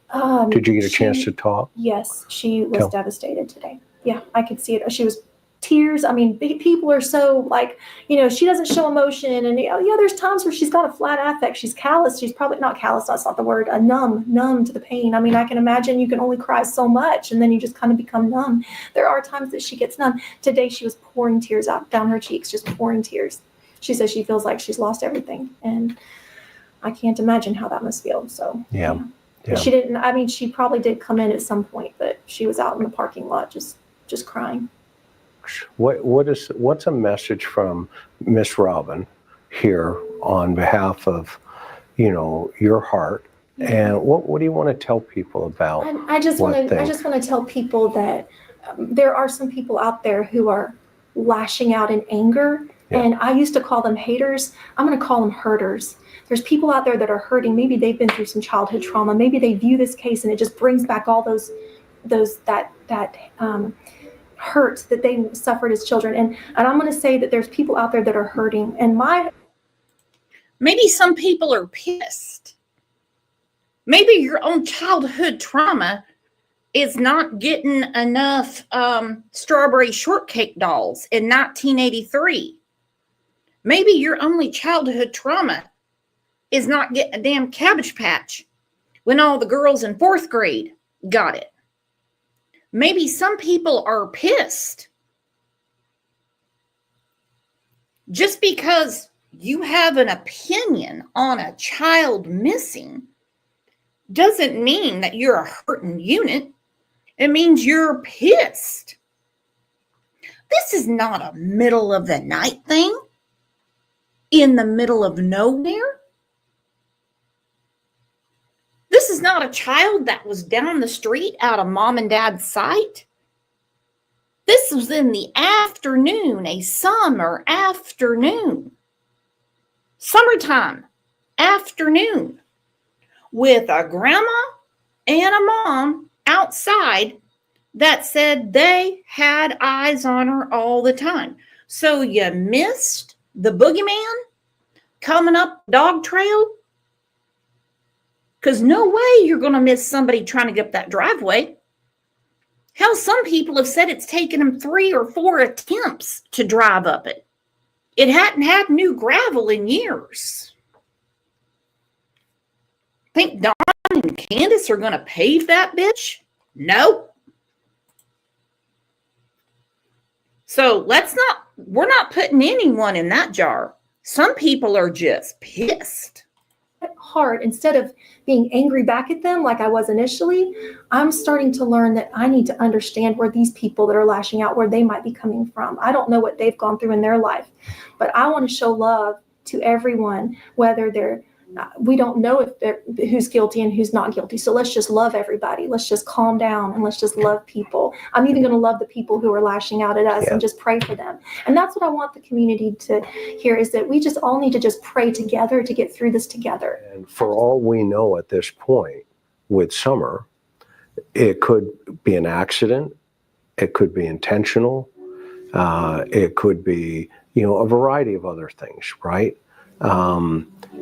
Speaker 15: Did you get a chance to talk?
Speaker 16: Yes, she was devastated today. Yeah, I could see it. She was tears. I mean, people are so like, she doesn't show emotion. And there's times where she's got a flat affect. She's callous. She's probably not callous. That's not the word. Numb to the pain. I mean, I can imagine you can only cry so much and then you just kind of become numb. There are times that she gets numb. Today she was pouring tears out down her cheeks, just pouring tears. She says she feels like she's lost everything. And I can't imagine how that must feel. So
Speaker 15: yeah.
Speaker 16: She didn't. I mean, she probably did come in at some point, but she was out in the parking lot just crying.
Speaker 15: What's a message from Miss Robin here on behalf of, your heart, and what do you want to tell people about?
Speaker 16: I just want to tell people that there are some people out there who are lashing out in anger, and I used to call them haters. I'm going to call them hurters. There's people out there that are hurting. Maybe they've been through some childhood trauma. Maybe they view this case and it just brings back all that hurt that they suffered as children. And I'm going to say that there's people out there that are hurting. And
Speaker 1: maybe some people are pissed. Maybe your own childhood trauma is not getting enough strawberry shortcake dolls in 1983. Maybe your only childhood trauma is not getting a damn Cabbage Patch when all the girls in 4th grade got it. Maybe some people are pissed just because you have an opinion on a child missing doesn't mean that you're a hurting unit. It means you're pissed. This is not a middle of the night thing in the middle of nowhere. This is not a child that was down the street out of mom and dad's sight. This was in the afternoon, a summer afternoon. Summertime afternoon with a grandma and a mom outside that said they had eyes on her all the time. So you missed the boogeyman coming up the dog trail? Because no way you're going to miss somebody trying to get up that driveway. Hell, some people have said it's taken them 3 or 4 attempts to drive up it. It hadn't had new gravel in years. Think Don and Candace are going to pave that bitch? Nope. So we're not putting anyone in that jar. Some people are just pissed.
Speaker 16: Hard. Instead of being angry back at them like I was initially, I'm starting to learn that I need to understand where these people that are lashing out, where they might be coming from. I don't know what they've gone through in their life, but I want to show love to everyone, whether we don't know who's guilty and who's not guilty. So let's just love everybody. Let's just calm down and let's just love people. I'm even going to love the people who are lashing out at us and just pray for them. And that's what I want the community to hear, is that we just all need to just pray together to get through this together.
Speaker 15: And for all we know at this point with Summer, it could be an accident. It could be intentional. It could be, a variety of other things, right?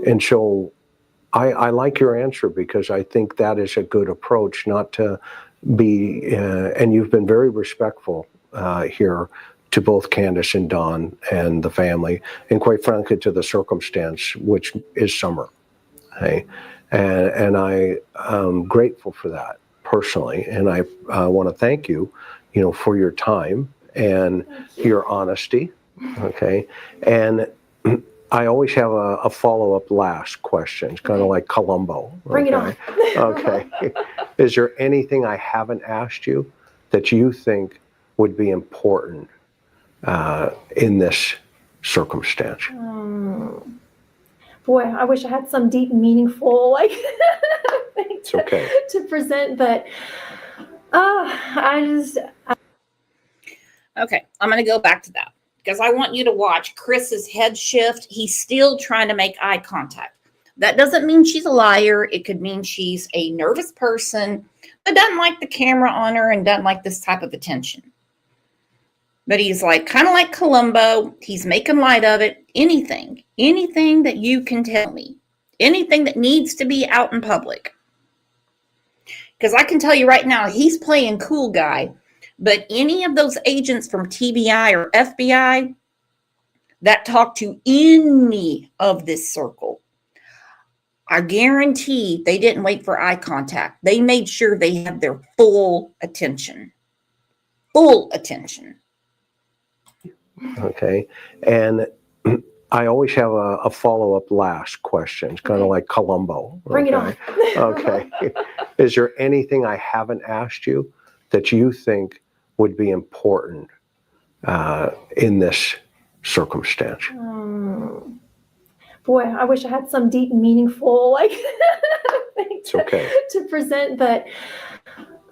Speaker 15: And so I like your answer, because I think that is a good approach, not to be, and you've been very respectful here to both Candace and Don and the family, and quite frankly to the circumstance, which is Summer. Okay? And I am grateful for that personally. And I want to thank you, for your time and your honesty. Okay. And I always have a follow-up last question. It's kind of like Columbo.
Speaker 16: Bring it on.
Speaker 15: Okay. Is there anything I haven't asked you that you think would be important in this circumstance?
Speaker 16: Boy, I wish I had some deep, meaningful thing to present, but
Speaker 1: Okay, I'm going to go back to that, because I want you to watch Chris's head shift. He's still trying to make eye contact. That doesn't mean she's a liar. It could mean she's a nervous person that doesn't like the camera on her and doesn't like this type of attention. But he's like, kind of like Columbo. He's making light of it. Anything that you can tell me, anything that needs to be out in public. Because I can tell you right now, he's playing cool guy. But any of those agents from TBI or FBI that talk to any of this circle, I guarantee they didn't wait for eye contact. They made sure they had their full attention. Full attention.
Speaker 15: Okay. And I always have a follow-up last question. It's kind of like Columbo.
Speaker 16: Bring it on.
Speaker 15: Okay. Is there anything I haven't asked you that you think would be important in this circumstance?
Speaker 16: Boy, I wish I had some deep, meaningful thing
Speaker 15: It's okay.
Speaker 16: to present, but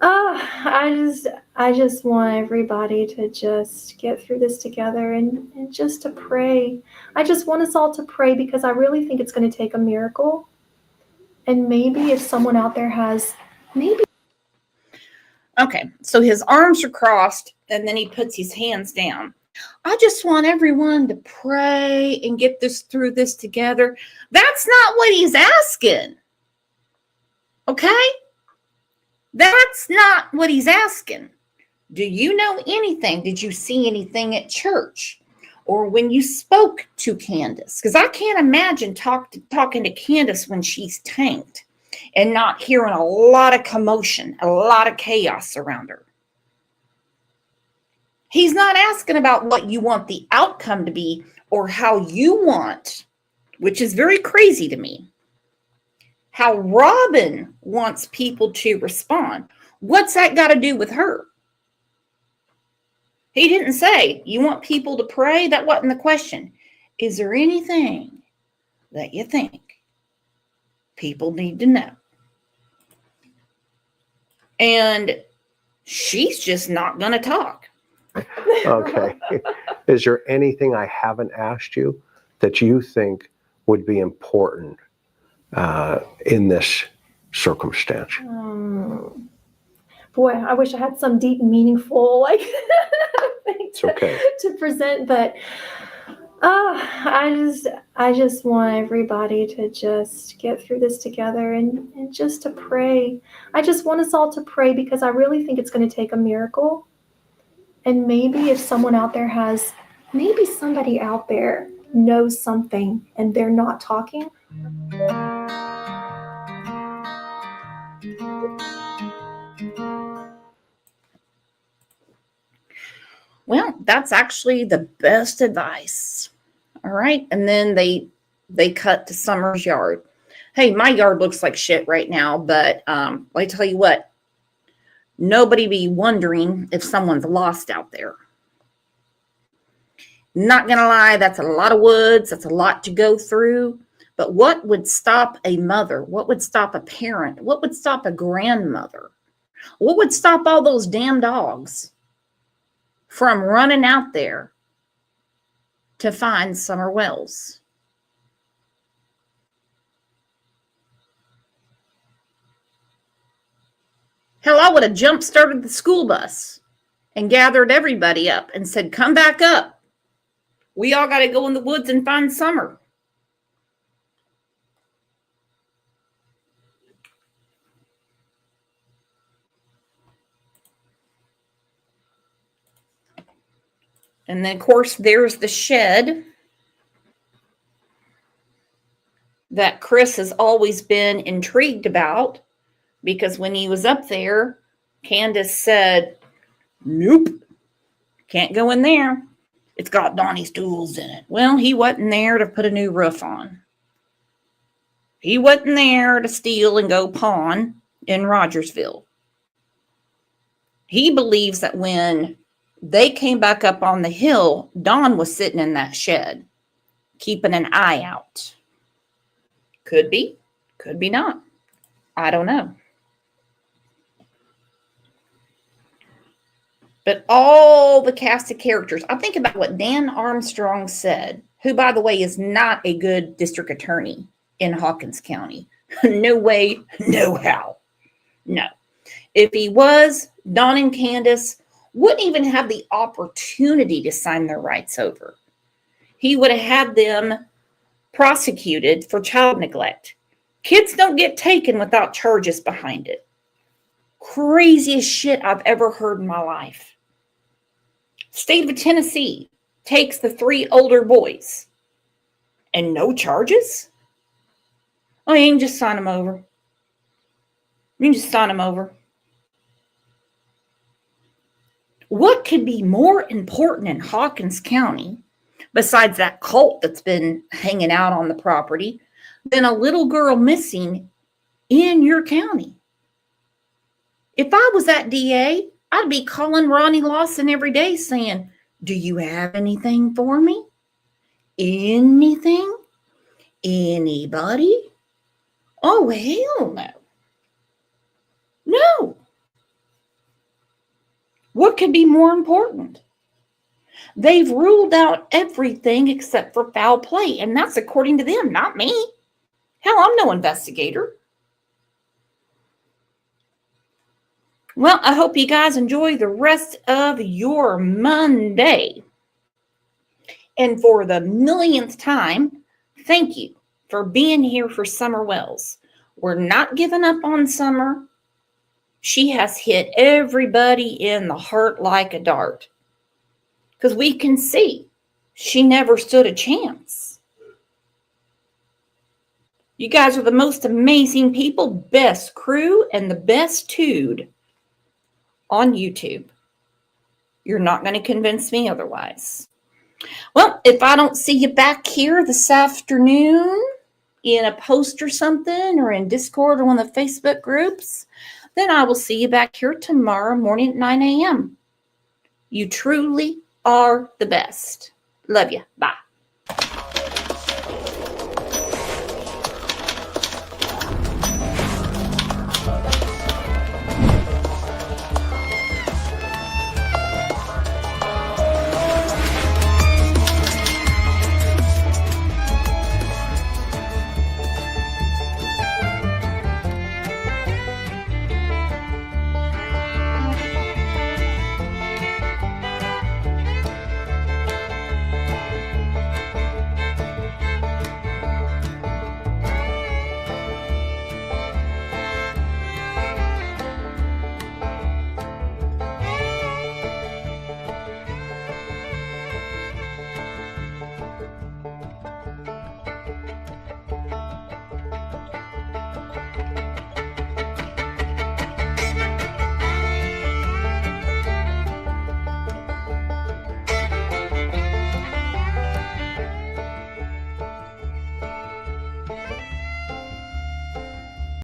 Speaker 16: I just want everybody to just get through this together and just to pray. I just want us all to pray because I really think it's going to take a miracle. And maybe if someone out there has, maybe.
Speaker 1: Okay, so his arms are crossed and then he puts his hands down. I just want everyone to pray and get through this together. That's not what he's asking. Okay? That's not what he's asking. Do you know anything? Did you see anything at church? Or when you spoke to Candace? Because I can't imagine talking to Candace when she's tanked and not hearing a lot of commotion, a lot of chaos around her. He's not asking about what you want the outcome to be or how you want, which is very crazy to me, how Robin wants people to respond. What's that got to do with her? He didn't say, you want people to pray? That wasn't the question. Is there anything that you think people need to know? And she's just not going to talk.
Speaker 15: Okay. Is there anything I haven't asked you that you think would be important in this circumstance?
Speaker 16: Boy, I wish I had some deep, meaningful thing
Speaker 15: It's okay.
Speaker 16: to present, but I just want everybody to just get through this together and just to pray. I just want us all to pray because I really think it's going to take a miracle. And maybe if someone out there has, maybe somebody out there knows something and they're not talking.
Speaker 1: Well, that's actually the best advice. All right. And then they cut to Summer's yard. Hey, my yard looks like shit right now, but I tell you what, nobody be wondering if someone's lost out there. Not gonna lie, that's a lot of woods. That's a lot to go through. But what would stop a mother? What would stop a parent? What would stop a grandmother? What would stop all those damn dogs from running out there to find Summer Wells? Hell, I would have jump-started the school bus and gathered everybody up and said, come back up. We all got to go in the woods and find Summer. And then, of course, there's the shed that Chris has always been intrigued about, because when he was up there, Candace said, nope, can't go in there. It's got Donnie's tools in it. Well, he wasn't there to put a new roof on. He wasn't there to steal and go pawn in Rogersville. He believes that when they came back up on the hill, Don was sitting in that shed, keeping an eye out. Could be not. I don't know. But all the cast of characters, I think about what Dan Armstrong said, who, by the way, is not a good district attorney in Hawkins County. No way, no how. No. If he was, Don and Candace wouldn't even have the opportunity to sign their rights over. He would have had them prosecuted for child neglect. Kids don't get taken without charges behind it. Craziest shit I've ever heard in my life. State of Tennessee takes the 3 older boys and no charges? Oh, you can just sign them over. You can just sign them over. What could be more important in Hawkins County, besides that cult that's been hanging out on the property, than a little girl missing in your county? If I was that DA, I'd be calling Ronnie Lawson every day saying, do you have anything for me? Anything? Anybody? Oh, hell no. No. What could be more important? They've ruled out everything except for foul play, and that's according to them, not me. Hell, I'm no investigator. Well, I hope you guys enjoy the rest of your Monday. And for the millionth time, thank you for being here for Summer Wells. We're not giving up on Summer. She has hit everybody in the heart like a dart. Because we can see she never stood a chance. You guys are the most amazing people, best crew, and the best dude on YouTube. You're not going to convince me otherwise. Well, if I don't see you back here this afternoon in a post or something, or in Discord or one of the Facebook groups, then I will see you back here tomorrow morning at 9 a.m. You truly are the best. Love you. Bye.